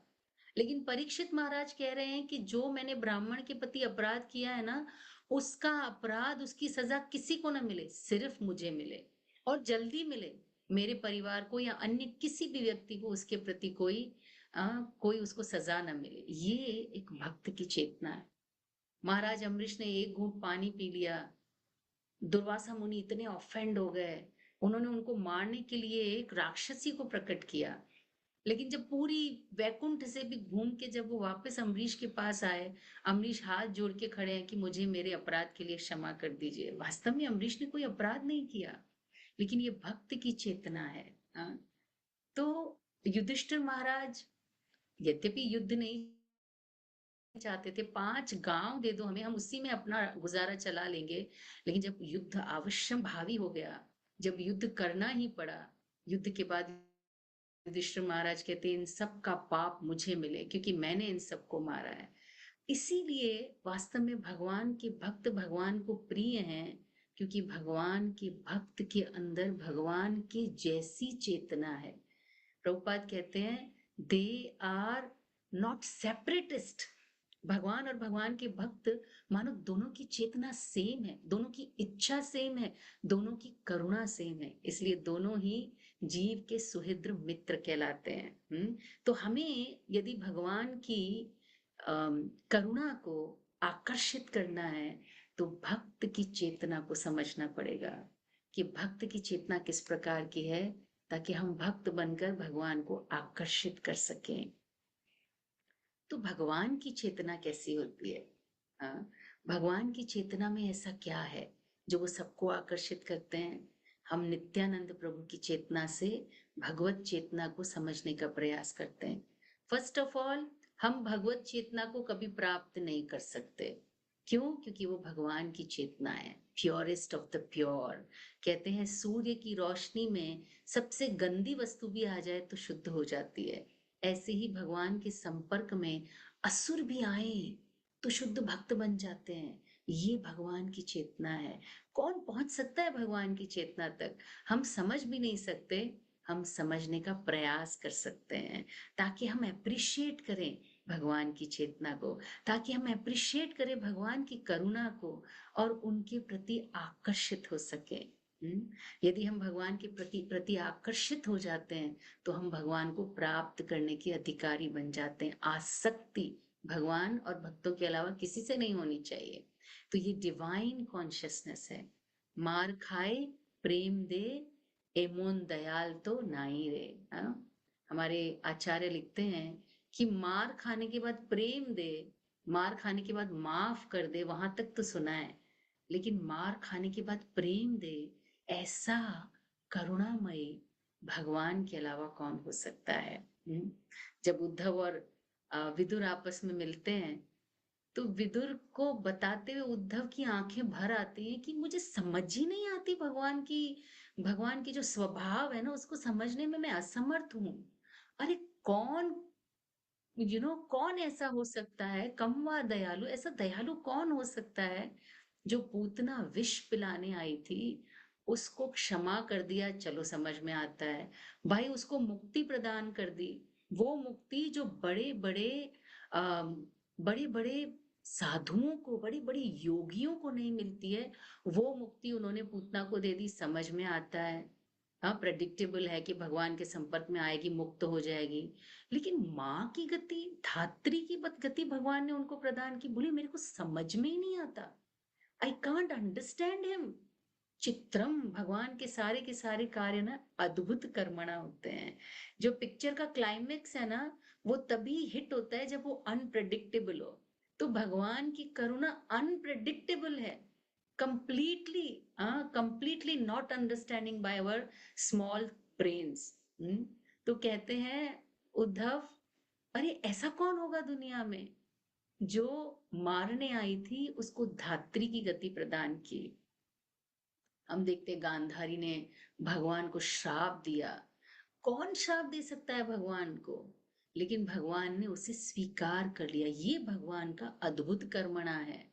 लेकिन परीक्षित महाराज कह रहे हैं कि जो मैंने ब्राह्मण के प्रति अपराध किया है ना, उसका अपराध, उसकी सजा किसी को ना मिले, सिर्फ मुझे मिले और जल्दी मिले। मेरे परिवार को या अन्य किसी भी व्यक्ति को उसके प्रति कोई उसको सजा ना मिले। ये एक भक्त की चेतना है। महाराज अम्बरीश ने एक घूंट पानी पी लिया, दुर्वासा मुनि इतने ऑफेंड हो गए, उन्होंने उनको मारने के लिए एक राक्षसी को प्रकट किया। लेकिन जब पूरी वैकुंठ से भी घूम के जब वो वापस अम्बरीश के पास आए, अम्बरीश हाथ जोड़ के खड़े हैं कि मुझे मेरे अपराध के लिए क्षमा कर दीजिए। वास्तव में अम्बरीश ने कोई अपराध नहीं किया, लेकिन ये भक्त की चेतना है। हाँ? तो युधिष्ठिर महाराज यद्यपि युद्ध नहीं चाहते थे, 5 गांव दे दो हमें, हम उसी में अपना गुजारा चला लेंगे, लेकिन जब युद्ध अवश्यम भावी हो गया, जब युद्ध करना ही पड़ा, युद्ध के बाद युधिष्ठिर महाराज कहते हैं, इन सब का पाप मुझे मिले क्योंकि मैंने इन सबको मारा है। इसीलिए वास्तव में भगवान के भक्त भगवान को प्रिय हैं, क्योंकि भगवान के भक्त के अंदर भगवान के जैसी चेतना है। प्रभुपाद कहते हैं, दे आर नॉट सेपरेटिस्ट, भगवान और भगवान के भक्त मानो दोनों की चेतना सेम है, दोनों की इच्छा सेम है, दोनों की करुणा सेम है, इसलिए दोनों ही जीव के सुहृद मित्र कहलाते हैं। तो हमें यदि भगवान की करुणा को आकर्षित करना है तो भक्त की चेतना को समझना पड़ेगा कि भक्त की चेतना किस प्रकार की है, ताकि हम भक्त बनकर भगवान को आकर्षित कर सकें। तो भगवान की चेतना कैसी होती है? हाँ, भगवान की चेतना में ऐसा क्या है जो वो सबको आकर्षित करते हैं? हम नित्यानंद प्रभु की चेतना से भगवत चेतना को समझने का प्रयास करते हैं। फर्स्ट ऑफ ऑल, हम भगवत चेतना को कभी प्राप्त नहीं कर सकते। क्यों? क्योंकि वो भगवान की चेतना है, प्योरेस्ट ऑफ द प्योर। कहते हैं सूर्य की रोशनी में सबसे गंदी वस्तु भी आ जाए तो शुद्ध हो जाती है। ऐसे ही भगवान के संपर्क में असुर भी आए तो शुद्ध भक्त बन जाते हैं। ये भगवान की चेतना है। कौन पहुंच सकता है भगवान की चेतना तक? हम समझ भी नहीं सकते, हम समझने का प्रयास कर सकते हैं, ताकि हम अप्रिशिएट करें भगवान की चेतना को, ताकि हम अप्रिशिएट करें भगवान की करुणा को और उनके प्रति आकर्षित हो सके। यदि हम भगवान के प्रति आकर्षित हो जाते हैं तो हम भगवान को प्राप्त करने के अधिकारी बन जाते हैं। आसक्ति भगवान और भक्तों के अलावा किसी से नहीं होनी चाहिए। तो ये डिवाइन कॉन्शियसनेस है। मार खाए प्रेम दे, एमोन दयाल तो नाई रे। हमारे आचार्य लिखते हैं कि मार खाने के बाद प्रेम दे, मार खाने के बाद माफ कर दे, वहां तक तो सुना है, लेकिन मार खाने के बाद प्रेम दे, ऐसा करुणामयी भगवान के अलावा कौन हो सकता है? जब उद्धव और विदुर आपस में मिलते हैं तो विदुर को बताते हुए उद्धव की आंखें भर आती हैं कि मुझे समझ ही नहीं आती भगवान की जो स्वभाव है ना, उसको समझने में मैं असमर्थ हूँ। अरे कौन, कौन ऐसा हो सकता है, कमवा दयालु, ऐसा दयालु कौन हो सकता है जो पूतना विष पिलाने आई थी उसको क्षमा कर दिया, चलो समझ में आता है। भाई उसको मुक्ति प्रदान कर दी, वो मुक्ति जो बड़े बड़े साधुओं को, बड़े बड़े योगियों को नहीं मिलती है, वो मुक्ति उन्होंने पूतना को दे दी, समझ में आता है। हाँ, प्रेडिक्टेबल है कि भगवान के संपर्क में आएगी, मुक्त हो जाएगी। लेकिन माँ की गति, धात्री की गति भगवान ने उनको प्रदान की। बोले मेरे को समझ में ही नहीं आता, आई कांट अंडरस्टैंड हिम। चित्रम, भगवान के सारे कार्य ना अद्भुत कर्मणा होते हैं। जो पिक्चर का क्लाइमेक्स है ना, वो तभी हिट होता है जब वो अनप्रेडिक्टेबल हो। तो भगवान की करुणा अनप्रेडिक्टेबल है, completely completely not understanding by our small brains. तो कहते हैं उद्धव, अरे ऐसा कौन होगा दुनिया में जो मारने आई थी उसको धात्री की गति प्रदान की। हम देखते गांधारी ने भगवान को श्राप दिया। कौन श्राप दे सकता है भगवान को? लेकिन भगवान ने उसे स्वीकार कर लिया। ये भगवान का अद्भुत कर्मणा है।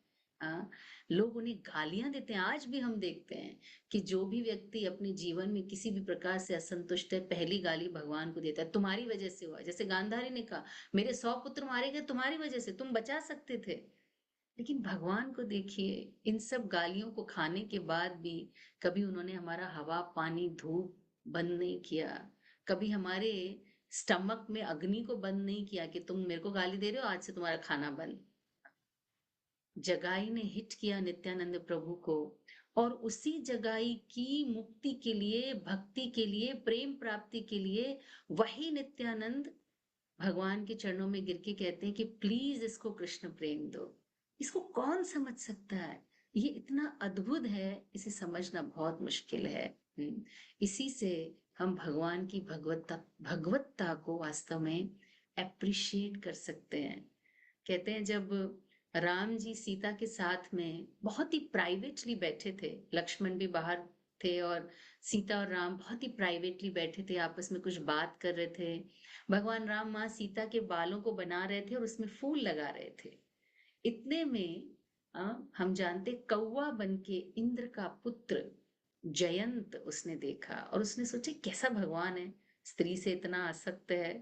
लोग उन्हें गालियां देते हैं। आज भी हम देखते हैं कि जो भी व्यक्ति अपने जीवन में किसी भी प्रकार से असंतुष्ट है, पहली गाली भगवान को देता है, तुम्हारी वजह से हुआ। जैसे गांधारी ने कहा, मेरे 100 पुत्र मारे गए तुम्हारी वजह से, तुम बचा सकते थे। लेकिन भगवान को देखिए, इन सब गालियों को खाने के बाद भी कभी उन्होंने हमारा हवा पानी धूप बंद नहीं किया, कभी हमारे स्टमक में अग्नि को बंद नहीं किया कि तुम मेरे को गाली दे रहे हो, आज से तुम्हारा खाना बंद। जगाई ने हिट किया नित्यानंद प्रभु को, और उसी जगाई की मुक्ति के लिए, भक्ति के लिए, प्रेम प्राप्ति के लिए वही नित्यानंद भगवान के चरणों में गिर के कहते हैं कि प्लीज इसको कृष्ण प्रेम दो। इसको कौन समझ सकता है? ये इतना अद्भुत है, इसे समझना बहुत मुश्किल है। इसी से हम भगवान की भगवत्ता को वास्तव में अप्रिशिएट कर सकते हैं। कहते हैं जब राम जी सीता के साथ में बहुत ही प्राइवेटली बैठे थे, लक्ष्मण भी बाहर थे और सीता और राम बहुत ही प्राइवेटली बैठे थे, आपस में कुछ बात कर रहे थे। भगवान राम माँ सीता के बालों को बना रहे थे और उसमें फूल लगा रहे थे। इतने में हम जानते कौवा बन के इंद्र का पुत्र जयंत उसने देखा और उसने सोचा कैसा भगवान है, स्त्री से इतना आसक्त है,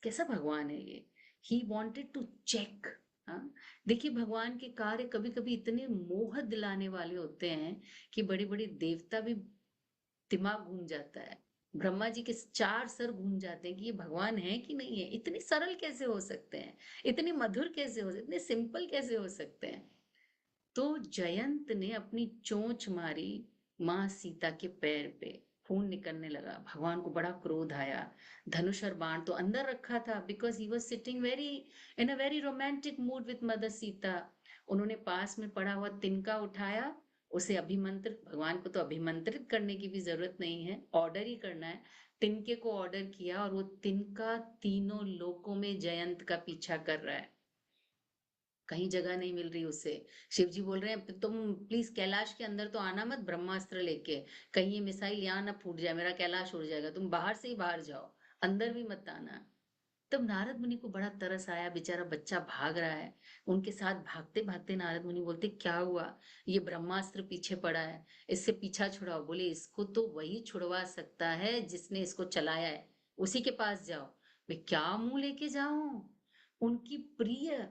कैसा भगवान है ये। ही वॉन्टेड टू चेक हाँ, देखिए भगवान के कार्य कभी कभी इतने मोह दिलाने वाले होते हैं कि बड़े बड़े देवता भी दिमाग घूम जाता है। ब्रह्मा जी के 4 सर घूम जाते हैं कि ये भगवान है कि नहीं है, इतने सरल कैसे हो सकते हैं, इतने मधुर कैसे हो सकते, इतने सिंपल कैसे हो सकते हैं। तो जयंत ने अपनी चोंच मारी माँ सीता के पैर पे, खून निकलने लगा, भगवान को बड़ा क्रोध आया। धनुष और बाण तो अंदर रखा था because he was sitting very in a very romantic mood with mother Sita. उन्होंने पास में पड़ा हुआ तिनका उठाया, उसे अभिमंत्रित, भगवान को तो अभिमंत्रित करने की भी जरूरत नहीं है, ऑर्डर ही करना है। तिनके को ऑर्डर किया और वो तिनका तीनों लोकों में जयंत का पीछा कर रहा है, कहीं जगह नहीं मिल रही उसे। शिव जी बोल रहे हैं तुम प्लीज कैलाश के अंदर तो आना मत ब्रह्मास्त्र लेके, कहीं ये मिसाइल यहाँ ना फूट जाए, मेरा कैलाश उड़ जाएगा, तुम बाहर से ही बाहर जाओ, अंदर भी मत आना। तब नारद मुनि को बड़ा तरस आया, बेचारा बच्चा भाग रहा है, उनके साथ भागते भागते नारद मुनि बोलते क्या हुआ, ये ब्रह्मास्त्र पीछे पड़ा है, इससे पीछा छुड़ाओ। बोले इसको तो वही छुड़वा सकता है जिसने इसको चलाया है, उसी के पास जाओ। मैं क्या मुंह लेके जाऊं, उनकी प्रिय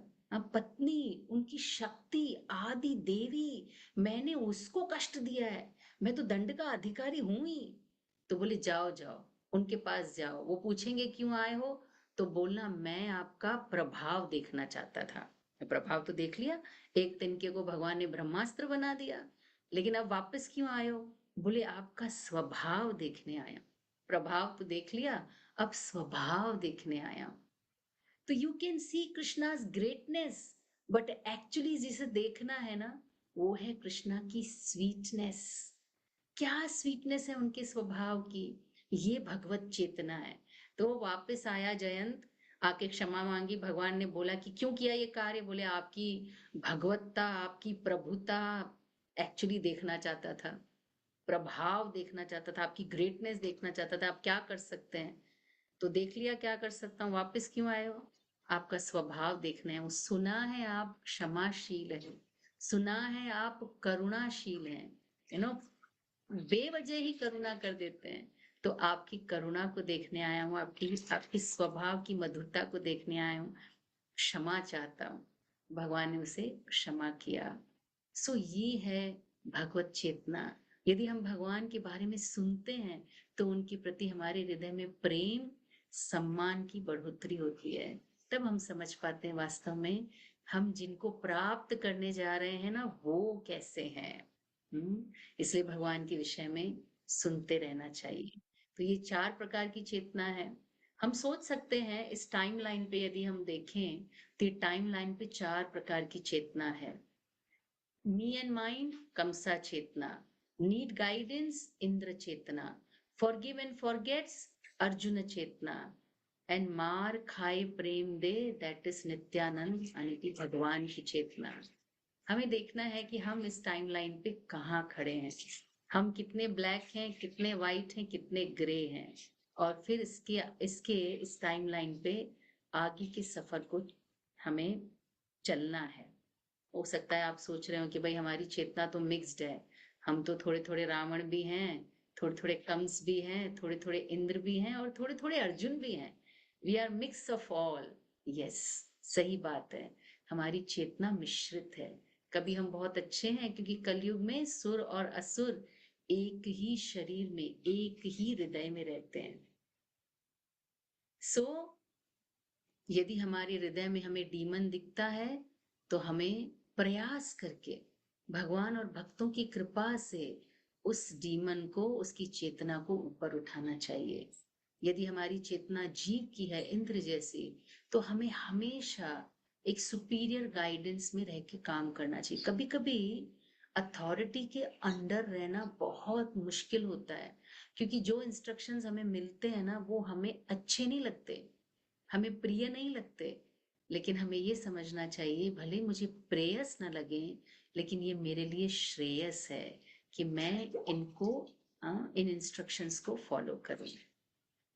पत्नी, उनकी शक्ति आदि देवी, मैंने उसको कष्ट दिया है, मैं तो दंड का अधिकारी हूं ही। तो बोले जाओ जाओ, उनके पास जाओ, वो पूछेंगे क्यों आए हो, तो बोलना मैं आपका प्रभाव देखना चाहता था। प्रभाव तो देख लिया, एक तिनके को भगवान ने ब्रह्मास्त्र बना दिया, लेकिन अब वापस क्यों आए हो, बोले आपका स्वभाव देखने आया। प्रभाव तो देख लिया, अब स्वभाव देखने आया। तो you can see Krishna's greatness, but actually जिसे देखना है ना, वो है कृष्णा की स्वीटनेस। क्या स्वीटनेस है उनके स्वभाव की, ये भगवत चेतना है। तो वापस आया जयंत, आके क्षमा मांगी, भगवान ने बोला कि क्यों किया ये कार्य, बोले आपकी भगवत्ता, आपकी प्रभुता एक्चुअली देखना चाहता था, प्रभाव देखना चाहता था, आपकी ग्रेटनेस देखना चाहता था, आप क्या कर सकते हैं। तो देख लिया क्या कर सकता हूँ, वापस क्यों आए हो, आपका स्वभाव देखना है। वो सुना है आप क्षमाशील है, सुना है आप करुणाशील हैं, यू नो, बेवजह ही करुणा कर देते हैं। तो आपकी करुणा को देखने आया हूँ, आपकी आपकी स्वभाव की मधुरता को देखने आया हूँ, क्षमा चाहता हूँ। भगवान ने उसे क्षमा किया। सो ये है भगवत चेतना। यदि हम भगवान के बारे में सुनते हैं तो उनके प्रति हमारे हृदय में प्रेम सम्मान की बढ़ोतरी होती है। तब हम समझ पाते हैं वास्तव में हम जिनको प्राप्त करने जा रहे हैं ना, वो कैसे हैं। इसलिए भगवान के विषय में सुनते रहना चाहिए। तो ये 4 प्रकार की चेतना है। हम सोच सकते हैं इस टाइम लाइन पे यदि हम देखें तो ये टाइम लाइन पे 4 प्रकार की चेतना है। मी एंड माइंड कमसा चेतना, नीड गाइडेंस इंद्र चेतना, फॉरगिव एंड फॉरगेट्स अर्जुन चेतना, एंड मार खाए प्रेम दे दैट इज नित्यानंद यानी कि भगवान की चेतना। हमें देखना है कि हम इस टाइम लाइन पे कहाँ खड़े हैं, हम कितने ब्लैक हैं, कितने वाइट हैं, कितने ग्रे हैं, और फिर इसके इसके इस टाइम लाइन पे आगे के सफर को हमें चलना है। हो सकता है आप सोच रहे हो कि भाई हमारी चेतना तो मिक्स्ड है, हम तो थोड़े थोड़े रावण भी हैं, थोड़े थोड़े कंस भी हैं, थोड़े थोड़े इंद्र भी हैं, और थोड़े थोड़े अर्जुन भी हैं। We are mix of all. Yes, सही बात है, हमारी चेतना मिश्रित है। कभी हम बहुत अच्छे हैं क्योंकि कलयुग में सुर और असुर एक ही शरीर में, एक ही हृदय में रहते हैं। सो यदि हमारे हृदय में हमें डीमन दिखता है तो हमें प्रयास करके भगवान और भक्तों की कृपा से उस डीमन को, उसकी चेतना को ऊपर उठाना चाहिए। यदि हमारी चेतना जीव की है, इंद्र जैसी, तो हमें हमेशा एक सुपीरियर गाइडेंस में रह के काम करना चाहिए। कभी कभी अथॉरिटी के अंडर रहना बहुत मुश्किल होता है, क्योंकि जो इंस्ट्रक्शंस हमें मिलते हैं ना, वो हमें अच्छे नहीं लगते, हमें प्रिय नहीं लगते। लेकिन हमें ये समझना चाहिए, भले मुझे प्रेयस न लगे, लेकिन ये मेरे लिए श्रेयस है कि मैं इनको इन इंस्ट्रक्शंस को फॉलो करूं।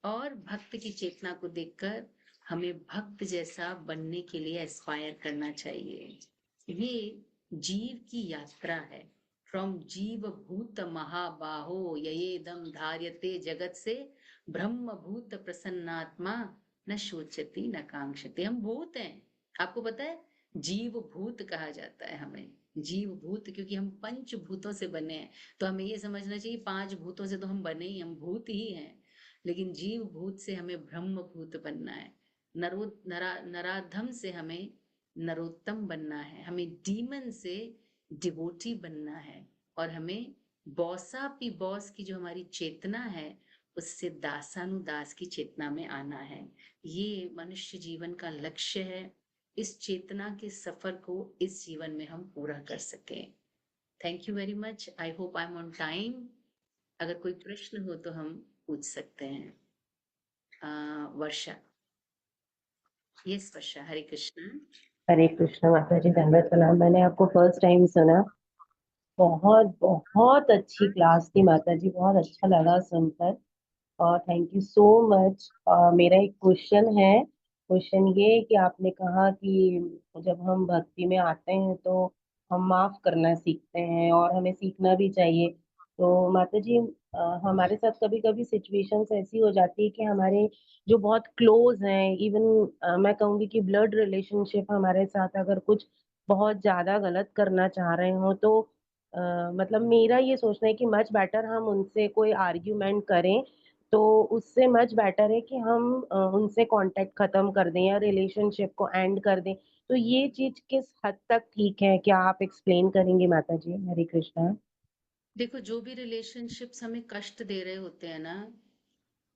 और भक्त की चेतना को देखकर हमें भक्त जैसा बनने के लिए एस्पायर करना चाहिए। ये जीव की यात्रा है, फ्रॉम जीव भूत महाबाहो ययेदम धार्यते जगत से ब्रह्म भूत प्रसन्नात्मा न शोचती न कांक्षती। हम भूत हैं, आपको पता है जीव भूत कहा जाता है हमें, जीव भूत, क्योंकि हम पंच भूतों से बने हैं। तो हमें ये समझना चाहिए 5 भूतों से तो हम बने ही, हम भूत ही हैं, लेकिन जीव भूत से हमें ब्रह्म भूत बनना है। नराधम से हमें नरोत्तम बनना है, हमें डीमन से डिवोटी बनना है, और हमें बॉसा पी बॉस की जो हमारी चेतना है उससे दासानुदास की चेतना में आना है। ये मनुष्य जीवन का लक्ष्य है। इस चेतना के सफर को इस जीवन में हम पूरा कर सकें। Thank you very much. I hope I am on time. अगर कोई प्रश्न हो तो हम पूछ सकते हैं। वर्षा। यस वर्षा, हरे कृष्ण। हरे कृष्ण माता जी, धन्यवाद प्रणाम। मैंने आपको फर्स्ट टाइम सुना, बहुत बहुत अच्छी क्लास थी माता जी, बहुत अच्छा लगा सुनकर, और थैंक यू सो मच। मेरा एक क्वेश्चन है। क्वेश्चन ये कि आपने कहा कि जब हम भक्ति में आते हैं तो हम माफ करना सीखते हैं, और हमें सीखना भी चाहिए। तो माता जी, हमारे साथ कभी कभी सिचुएशंस ऐसी हो जाती है कि हमारे जो बहुत क्लोज हैं, इवन मैं कहूँगी कि ब्लड रिलेशनशिप हमारे साथ अगर कुछ बहुत ज्यादा गलत करना चाह रहे हो, तो मतलब मेरा ये सोचना है कि मच बेटर हम उनसे कोई आर्ग्यूमेंट करें, तो उससे मच बेटर है कि हम उनसे कांटेक्ट खत्म कर दें या रिलेशनशिप को एंड कर दें। तो ये चीज किस हद तक ठीक है, क्या आप एक्सप्लेन करेंगे माता जी? हरे कृष्णा। देखो, जो भी रिलेशनशिप्स हमें कष्ट दे रहे होते हैं ना,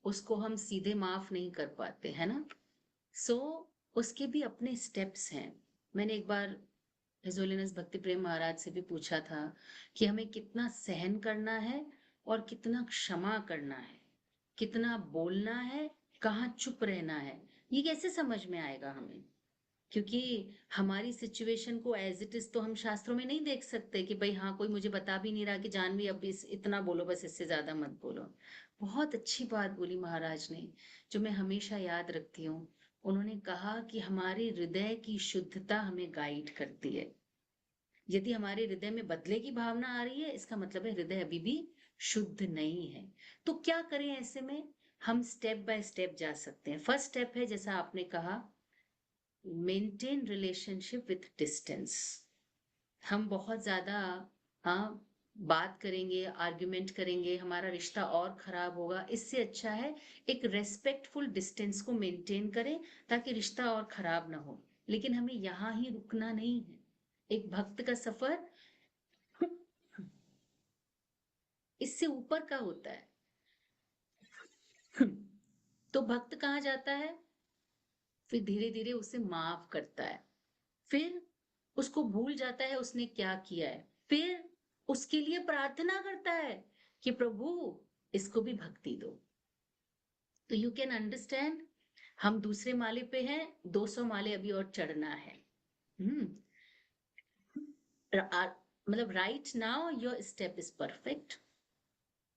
उसको हम सीधे माफ नहीं कर पाते, है ना। सो उसके भी अपने स्टेप्स हैं। मैंने एक बार हिज होलीनेस भक्ति प्रेम महाराज से भी पूछा था कि हमें कितना सहन करना है और कितना क्षमा करना है, कितना बोलना है, कहाँ चुप रहना है। ये कैसे समझ में आएगा हमें? क्योंकि हमारी सिचुएशन को एज इट इज तो हम शास्त्रों में नहीं देख सकते कि भाई हाँ, कोई मुझे बता भी नहीं रहा कि जानवी अब इस इतना बोलो, बस इससे ज्यादा मत बोलो। बहुत अच्छी बात बोली महाराज ने, जो मैं हमेशा याद रखती हूँ। उन्होंने कहा कि हमारे हृदय की शुद्धता हमें गाइड करती है। यदि हमारे हृदय में बदले की भावना आ रही है, इसका मतलब है हृदय अभी भी शुद्ध नहीं है। तो क्या करें ऐसे में? हम स्टेप बाय स्टेप जा सकते हैं। फर्स्ट स्टेप है, जैसा आपने कहा, मेंटेन रिलेशनशिप विथ डिस्टेंस। हम बहुत ज्यादा हाँ बात करेंगे, आर्ग्यूमेंट करेंगे, हमारा रिश्ता और खराब होगा। इससे अच्छा है एक रेस्पेक्टफुल डिस्टेंस को मेंटेन करें, ताकि रिश्ता और खराब ना हो। लेकिन हमें यहाँ ही रुकना नहीं है। एक भक्त का सफर इससे ऊपर का होता है। तो भक्त कहाँ जाता है? फिर धीरे धीरे उसे माफ करता है, फिर उसको भूल जाता है उसने क्या किया है, फिर उसके लिए प्रार्थना करता है कि प्रभु इसको भी भक्ति दो। तो यू कैन अंडरस्टैंड, हम दूसरे माले पे हैं, 200 माले अभी और चढ़ना है। मतलब right now your step is perfect.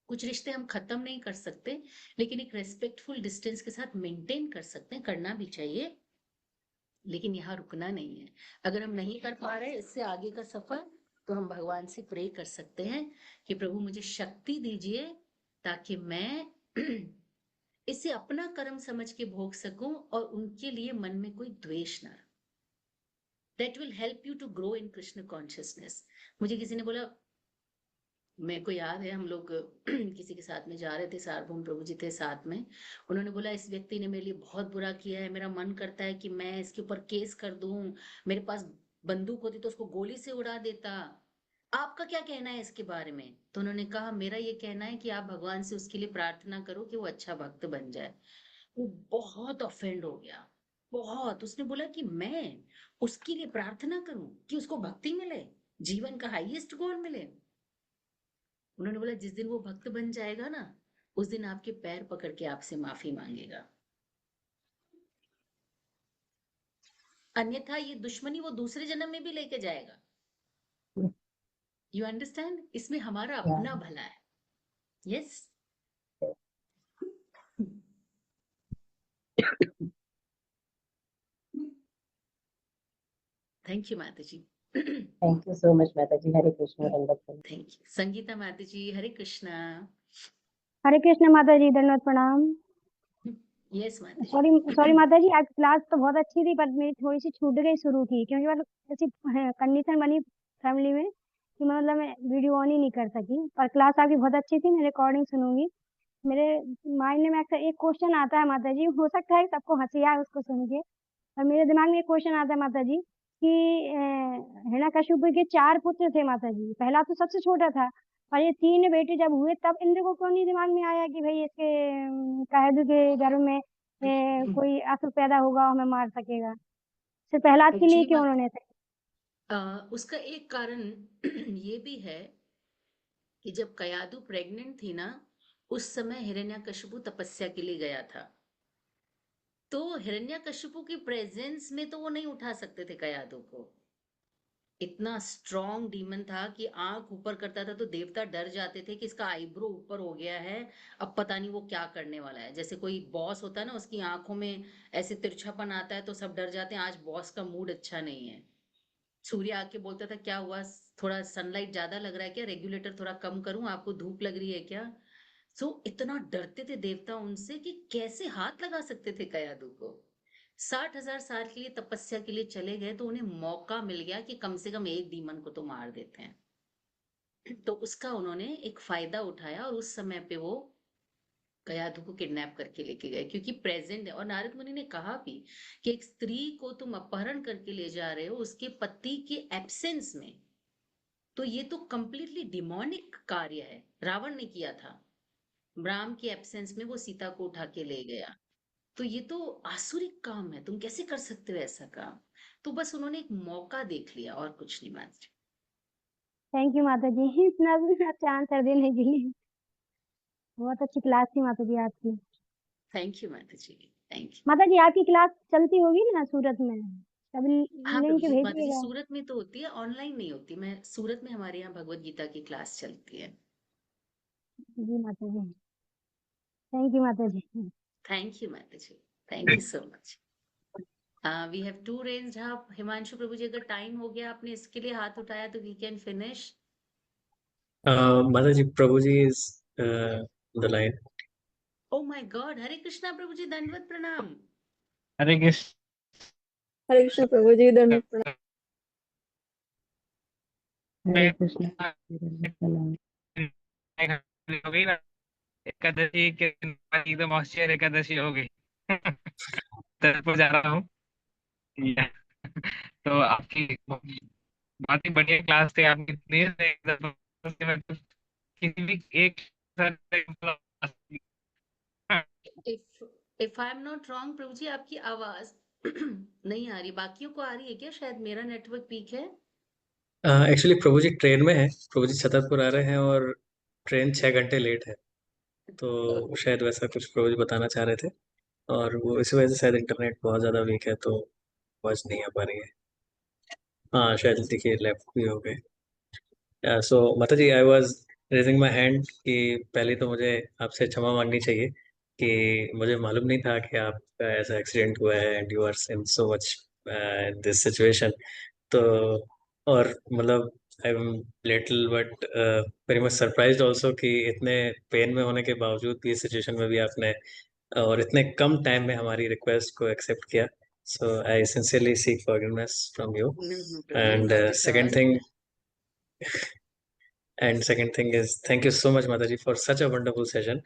कुछ रिश्ते हम खत्म नहीं कर सकते, लेकिन एक रेस्पेक्टफुल डिस्टेंस के साथ मेंटेन कर सकते हैं, करना भी चाहिए, लेकिन यहाँ रुकना नहीं है। अगर हम नहीं कर पा रहे इससे आगे का सफर, तो हम भगवान से प्रे कर सकते हैं कि प्रभु मुझे शक्ति दीजिए, ताकि मैं इसे अपना कर्म समझ के भोग सकूं और उनके लिए मन में कोई द्वेष ना। That will help you to grow in Krishna consciousness. मुझे किसी ने बोला, मेरे को याद है हम लोग किसी के साथ में जा रहे थे, सार्वभौम प्रभु जी थे साथ में। उन्होंने बोला, इस व्यक्ति ने मेरे लिए बहुत बुरा किया है, मेरा मन करता है कि मैं इसके ऊपर केस कर दूं, मेरे पास बंदूक होती तो उसको गोली से उड़ा देता। आपका क्या कहना है इसके बारे में? तो उन्होंने कहा, मेरा ये कहना है कि आप भगवान से उसके लिए प्रार्थना करो कि वो अच्छा भक्त बन जाए। वो बहुत ऑफेंड हो गया, बहुत। उसने बोला कि मैं उसके लिए प्रार्थना करूं कि उसको भक्ति मिले, जीवन का हाईएस्ट गोल मिले। उन्होंने बोला, जिस दिन वो भक्त बन जाएगा ना, उस दिन आपके पैर पकड़ के आपसे माफी मांगेगा, अन्यथा ये दुश्मनी वो दूसरे जन्म में भी लेके जाएगा। You understand? इसमें हमारा अपना भला है। यस। थैंक यू माता जी। थैंक यू सो मच माता जी। हरे कृष्ण। धन्यवाद। थैंक यू संगीता माता जी। हरे कृष्णा। हरे कृष्ण माता जी, दंडवत प्रणाम। यस माता जी। सॉरी सॉरी माता जी, आपकी क्लास तो बहुत अच्छी थी, पर मेरी थोड़ी सी छूट गई शुरू की, क्योंकि मतलब ऐसी कंडीशन बनी फैमिली में कि मैं मतलब मैं वीडियो ऑन ही नहीं कर सकी। पर क्लास आपकी बहुत अच्छी थी, मैं रिकॉर्डिंग सुनूंगी। मेरे माइंड में अक्सर एक क्वेश्चन आता है माता जी, हो सकता है सबको हंसी आए उसको सुन के, और मेरे दिमाग में एक क्वेश्चन आता है माता जी कि हिरण्यकशिपु के 4 पुत्र थे माता जी, पहला तो सबसे छोटा था, और ये 3 बेटे जब हुए तब इंद्र को क्यों नहीं दिमाग में आया कि भाई इसके कायदु के गर्भ में कोई असुर पैदा होगा और हमें मार सकेगा। सिर्फ प्रहलाद के लिए एक्चुअली क्यों उन्होंने ऐसा उसका एक कारण ये भी है कि जब कयादु प्रेग्नेंट थी ना, उस समय हिरण्यकशिपु तपस्या के लिए गया था। तो हिरण्यकशिपु की प्रेजेंस में तो वो नहीं उठा सकते थे कयादु को। इतना स्ट्रॉन्ग डीमन था कि आंख ऊपर करता था तो देवता डर जाते थे कि इसका आईब्रो ऊपर हो गया है, अब पता नहीं वो क्या करने वाला है। जैसे कोई बॉस होता है ना, उसकी आंखों में ऐसे तिरछापन आता है तो सब डर जाते हैं, आज बॉस का मूड अच्छा नहीं है। सूर्य आके बोलता था क्या हुआ, थोड़ा सनलाइट ज्यादा लग रहा है क्या, रेगुलेटर थोड़ा कम करूं, आपको धूप लग रही है क्या। इतना डरते थे देवता उनसे कि कैसे हाथ लगा सकते थे कयादु को। 60,000 साल के लिए तपस्या के लिए चले गए तो उन्हें मौका मिल गया कि कम से कम एक डीमन को तो मार देते हैं। तो उसका उन्होंने एक फायदा उठाया और उस समय पे वो कयाधु को किडनैप करके लेके गए, क्योंकि प्रेजेंट है। और नारद मुनि ने कहा भी कि एक स्त्री को तुम अपहरण करके ले जा रहे हो उसके पति के एब्सेंस में, तो ये तो कंप्लीटली डिमोनिक कार्य है, रावण ने किया था। राम के एब्सेंस में वो सीता को उठा के ले गया, तो ये तो आसुरिक काम है, तुम कैसे कर सकते हो ऐसा काम। तो बस उन्होंने एक मौका देख लिया और कुछ नहीं माता जी। थैंक यू माता जी इतना अच्छा आंसर देने के लिए। बहुत अच्छी क्लास थी माता जी आपकी। थैंक यू माता जी, थैंक यू। माता जी आपकी क्लास चलती होगी ना सूरत में, कभी हाँ प्रभु लिंक जी, माता जी भेजिएगा। सूरत में तो होती है, ऑनलाइन नहीं होती। मैं सूरत में हमारे यहाँ भगवत गीता की क्लास चलती है। जी माता जी, थैंक यू माता जी। थैंक यू माता जी, thank you so much. We have to raised up. Himanshu प्रभु जी, अगर टाइम हो गया, आपने इसके लिए हाथ उठाया तो वी कैन फिनिश। माता जी, प्रभु जी is the line. Oh my god, Hare Krishna प्रभु जी, दंडवत प्रणाम। हरे कृष्ण। हरे कृष्ण प्रभु जी, दंडवत प्रणाम। हरे कृष्ण। प्रणाम। हो गई ना एकादशी के दिन बाद एकदम ऑस्ट्रेलिया एकादशी हो गई। तरफ जा रहा हूँ। तो आपकी बहुत ही बढ़िया क्लास थी आपकी। किसी भी एक if I am not wrong प्रभु जी, आपकी आवाज नहीं आ रही, बाकियों को आ रही है क्या? शायद मेरा नेटवर्क वीक है। एक्चुअली प्रभु जी ट्रेन में है, प्रभु जी छतरपुर आ रहे हैं और ट्रेन 6 घंटे लेट है, तो शायद वैसा कुछ प्रभु जी बताना चाह रहे थे, और वो इसी वजह से शायद इंटरनेट बहुत ज़्यादा वीक है, तो आवाज नहीं आ पा रही है। हाँ, शायद देखिए लेफ्ट भी हो गए। सो माता जी, I was raising my hand कि पहले तो मुझे आपसे क्षमा मांगनी चाहिए कि मुझे मालूम नहीं था कि आपका ऐसा एक्सीडेंट हुआ है and you are in so much this situation. तो और मतलब I am little but very much surprised also कि इतने पेन में होने के बावजूद भी इस सिचुएशन में भी आपने और इतने कम टाइम में हमारी रिक्वेस्ट को एक्सेप्ट किया। So I sincerely seek forgiveness from you. No, प्रभु जी, and not at second all. Thing And second thing is, thank you so much, Mataji, for such a wonderful session.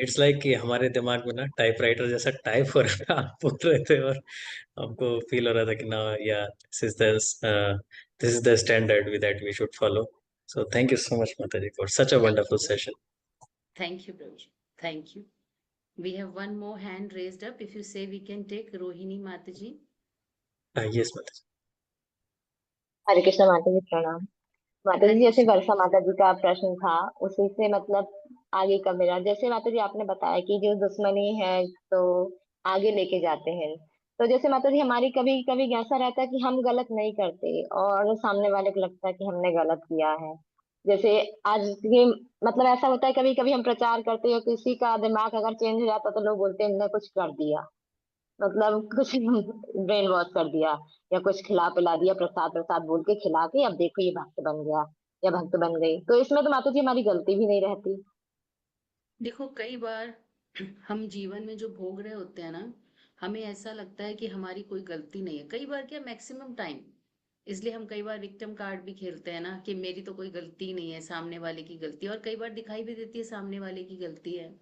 It's like कि हमारे दिमाग में ना typewriter जैसा type हो रहा था, आप बोल रहे थे, और हमको फील हो रहा था कि ना, yeah, this is the standard that we should follow. So thank you so much, Mataji, for such a Thank wonderful you. session. Thank you, Prabhuji. Thank you. We have one more hand raised up. If you say we can take Rohini Mataji. Yes, Mataji. हरे कृष्ण माता जी, प्रणाम। माता जी, हरे जैसे कृष्ण। वर्षा माता जी का प्रश्न था, उसी से मतलब आगे का मेरा, जैसे माता जी आपने बताया कि जो दुश्मनी है तो आगे लेके जाते हैं। तो जैसे माता जी हमारी कभी कभी ऐसा रहता है कि हम गलत नहीं करते और सामने वाले को लगता है कि हमने गलत किया है। जैसे आज ये मतलब ऐसा होता है, कभी कभी हम प्रचार करते हैं, किसी का दिमाग अगर चेंज हो जाता तो लोग बोलते हैं इनने कुछ कर दिया, मतलब कुछ ब्रेन वॉश कर दिया, या कुछ खिला पिला दिया, प्रसाद प्रसाद बोल के खिला के अब देखो ये भक्त बन गया या भक्त बन गई। तो इसमें तो माता जी हमारी गलती भी नहीं रहती। देखो, कई बार हम जीवन में जो भोग रहे होते हैं ना, हमें ऐसा लगता है कि हमारी कोई गलती नहीं है। कई बार क्या, मैक्सिमम टाइम, इसलिए हम कई बार विक्टिम कार्ड भी खेलते हैं ना, कि मेरी तो कोई गलती नहीं है, सामने वाले की गलती है। और कई बार दिखाई भी देती है सामने वाले की गलती है।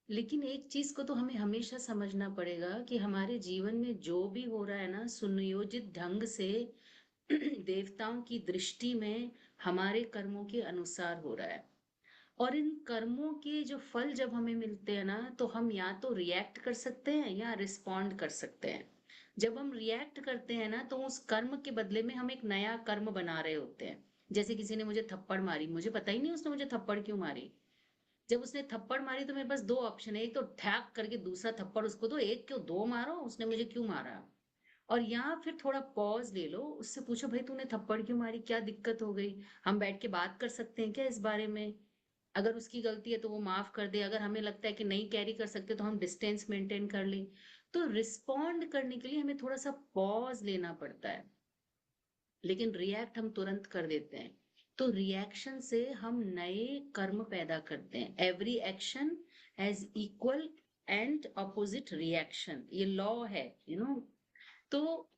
लेकिन एक चीज को तो हमें हमेशा समझना पड़ेगा कि हमारे जीवन में जो भी हो रहा है ना, सुनियोजित ढंग से देवताओं की दृष्टि में हमारे कर्मों के अनुसार हो रहा है। और इन कर्मों के जो फल जब हमें मिलते हैं ना, तो हम या तो रिएक्ट कर सकते हैं या रिस्पॉन्ड कर सकते हैं। जब हम रिएक्ट करते हैं ना, तो उस कर्म के बदले में हम एक नया कर्म बना रहे होते हैं। जैसे किसी ने मुझे थप्पड़ मारी, मुझे पता ही नहीं उसने मुझे थप्पड़ क्यों मारी। जब उसने थप्पड़ मारी तो मेरे पास दो ऑप्शन है, एक तो ठैक करके दूसरा थप्पड़ उसको दो, एक क्यों दो मारो, उसने मुझे क्यों मारा। और यहाँ फिर थोड़ा पॉज ले लो, उससे पूछो भाई तूने थप्पड़ क्यों मारी, क्या दिक्कत हो गई, हम बैठ के बात कर सकते हैं क्या इस बारे में। अगर उसकी गलती है तो वो माफ कर दे, अगर हमें लगता है कि नहीं कैरी कर सकते तो हम डिस्टेंस मेंटेन कर लें। तो रिस्पॉन्ड करने के लिए हमें थोड़ा सा पॉज लेना पड़ता है, लेकिन रिएक्ट हम तुरंत कर देते हैं। तो रिएक्शन से हम नए कर्म पैदा करते हैं। Every action has equal and opposite reaction, ये लॉ है, तो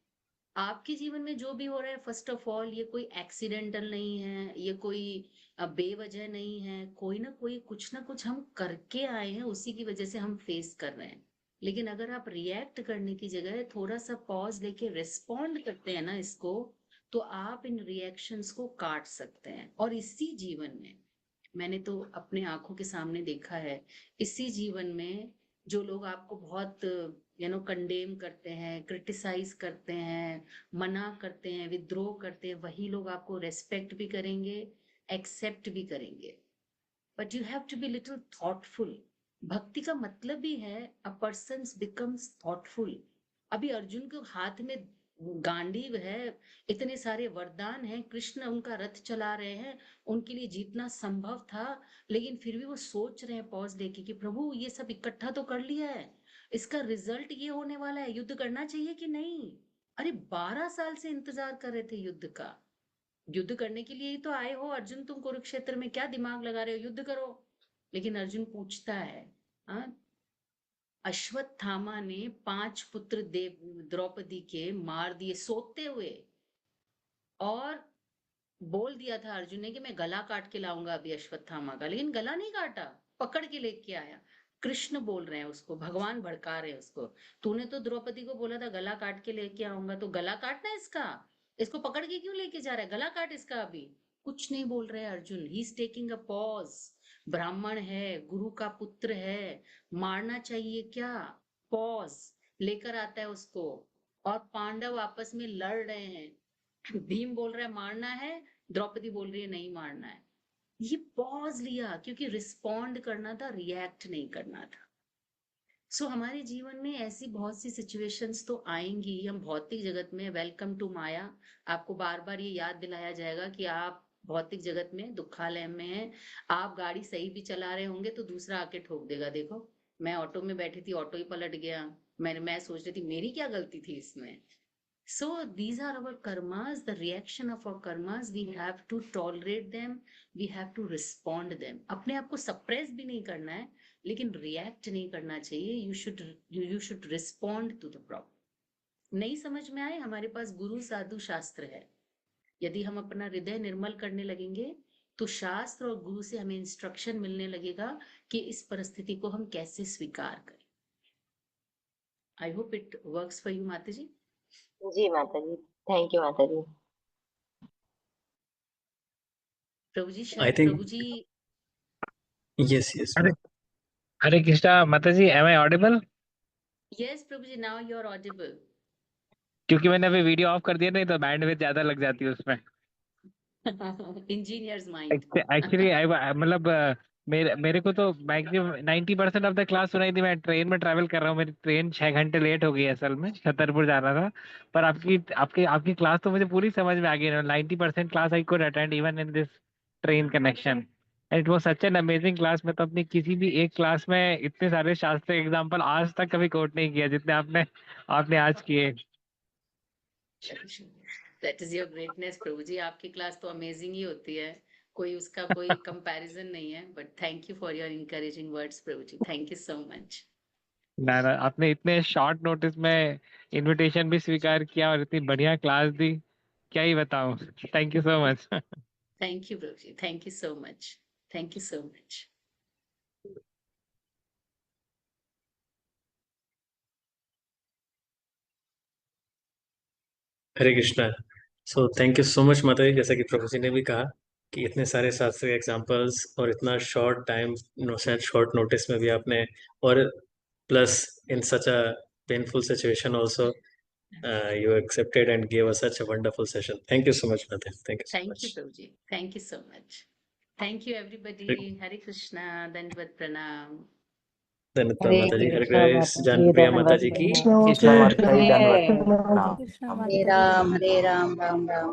आपके जीवन में जो भी हो रहा है, फर्स्ट ऑफ ऑल ये कोई एक्सीडेंटल नहीं है, ये कोई बेवजह नहीं है। कोई ना कोई कुछ ना कुछ हम करके आए हैं, उसी की वजह से हम फेस कर रहे हैं। लेकिन अगर आप रिएक्ट करने की जगह थोड़ा सा पॉज लेके रिस्पॉन्ड करते हैं ना इसको, तो आप इन रिएक्शंस को काट सकते हैं। और इसी जीवन में मैंने तो अपने आंखों के सामने देखा है, इसी जीवन में जो लोग आपको बहुत कंडेम करते हैं, क्रिटिसाइज करते हैं, मना करते हैं, विद्रोह करते हैं, वही लोग आपको रेस्पेक्ट भी करेंगे, एक्सेप्ट भी करेंगे। But you have to be little thoughtful. भक्ति का मतलब भी है अ पर्सन बिकम्स थॉटफुल। अभी अर्जुन के हाथ में गांडीव है, इतने सारे वरदान हैं, कृष्ण उनका रथ चला रहे हैं, उनके लिए जीतना संभव था। लेकिन फिर भी वो सोच रहे हैं पॉज लेके कि प्रभु ये सब इकट्ठा तो कर लिया है, इसका रिजल्ट ये होने वाला है, युद्ध करना चाहिए कि नहीं। अरे 12 साल से इंतजार कर रहे थे युद्ध का। युद्ध करने के लिए ही तो आए हो अर्जुन, तुम कुरुक्षेत्र में क्या दिमाग लगा रहे हो, युद्ध करो। लेकिन अर्जुन पूछता है, हाँ, अश्वत्थामा ने 5 पुत्र देव द्रौपदी के मार दिए सोते हुए, और बोल दिया था अर्जुन ने कि मैं गला काट के लाऊंगा अभी अश्वत्थामा का, लेकिन गला नहीं काटा, पकड़ के लेके आया। कृष्ण बोल रहे हैं उसको, भगवान भड़का रहे हैं उसको, तूने तो द्रौपदी को बोला था गला काट के लेके आऊंगा, तो गला काटना है इसका, इसको पकड़ के क्यों लेके जा रहा है, गला काट इसका अभी। कुछ नहीं बोल रहे Arjun, he is taking a pause. ब्राह्मण है, गुरु का पुत्र है, मारना चाहिए क्या, पॉज लेकर आता है उसको। और पांडव आपस में लड़ रहे हैं, भीम बोल रहा है मारना है, द्रौपदी बोल रही है नहीं मारना है। ये पॉज लिया क्योंकि रिस्पॉन्ड करना था, रिएक्ट नहीं करना था। सो हमारे जीवन में ऐसी बहुत सी सिचुएशंस तो आएंगी। हम भौतिक जगत में, वेलकम टू माया, आपको बार बार ये याद दिलाया जाएगा कि आप भौतिक जगत में दुखालय में हैं। आप गाड़ी सही भी चला रहे होंगे तो दूसरा आके ठोक देगा। देखो, मैं ऑटो में बैठी थी, ऑटो ही पलट गया, मैं सोच रही थी मेरी क्या गलती थी इसमें। So these are our karmas, the reaction of our karmas. We have to tolerate them, we have to respond them. अपने आप को suppress भी नहीं करना है, लेकिन react नहीं करना चाहिए। You should respond to the problem. नहीं समझ में आए, हमारे पास गुरु साधु शास्त्र है। यदि हम अपना हृदय निर्मल करने लगेंगे तो शास्त्र और गुरु से हमें इंस्ट्रक्शन मिलने लगेगा कि इस परिस्थिति को हम कैसे स्वीकार करें। I hope it works for you माता जी। जी माता जी, थैंक यू माता जी। प्रभु जी, I शायद think प्रभु जी। yes. हरे हरे कृष्णा माता जी, एम आई ऑडिबल? यस प्रभु जी, नाउ यू आर ऑडिबल। क्योंकि मैंने अभी वीडियो ऑफ कर दिया, नहीं तो बैंडविड्थ ज्यादा लग जाती है उसमें। Engineers mind. एक्चुअली मतलब मेरे को तो मैक्सिमम 90% ऑफ द क्लास सुनाई थी। मैं ट्रेन में ट्रैवल कर रहा हूँ, मेरी ट्रेन 6 घंटे लेट हो गई है, असल में छतरपुर जाना था। पर आपकी आपकी आपकी क्लास तो मुझे पूरी समझ में आ गई। 90% class I could attend even in this train connection, and it was such an amazing class. मैं तो अपनी किसी भी एक क्लास में इतने सारे शास्त्र एग्जाम्पल आज तक कभी कोट नहीं किया जितने आपने आज किए। दैट इज योर ग्रेटनेस प्रभु जी, आपकी क्लास तो अमेजिंग ही होती है। कोई उसका कोई कंपैरिजन नहीं है, but thank you for your encouraging words प्रभु जी, थैंक यू सो मच। ना ना, आपने इतने शॉर्ट नोटिस में इनविटेशन भी स्वीकार किया और इतनी बढ़िया क्लास दी, क्या ही बताऊं। Thank you so much. Thank you प्रभु जी, thank you so much, thank you so much. Hare Krishna. So thank you so much माता जी, जैसा कि प्रभु जी ने भी कहा कि इतने सारे शास्त्रीय एग्जाम्पल्स और इतना शॉर्ट टाइम शॉर्ट नोटिस में भी आपने, और plus in such a painful situation also you accepted and gave us such a wonderful session. Thank you so much, Mate. Thank you so thank much. You प्रभु जी, thank you so much, thank you everybody. Hare Krishna, दंडवत प्रणाम। धन्यवाद हरे माता जी। हरे Krishna grace माता जान जी, प्रिया माता दंडवत जी की प्रणाम। कृष्ण माता जी जय धन्यवाद प्रणाम। कृष्णा हम माता जी। हरे राम राम राम।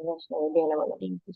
वैष्णव देव नमः।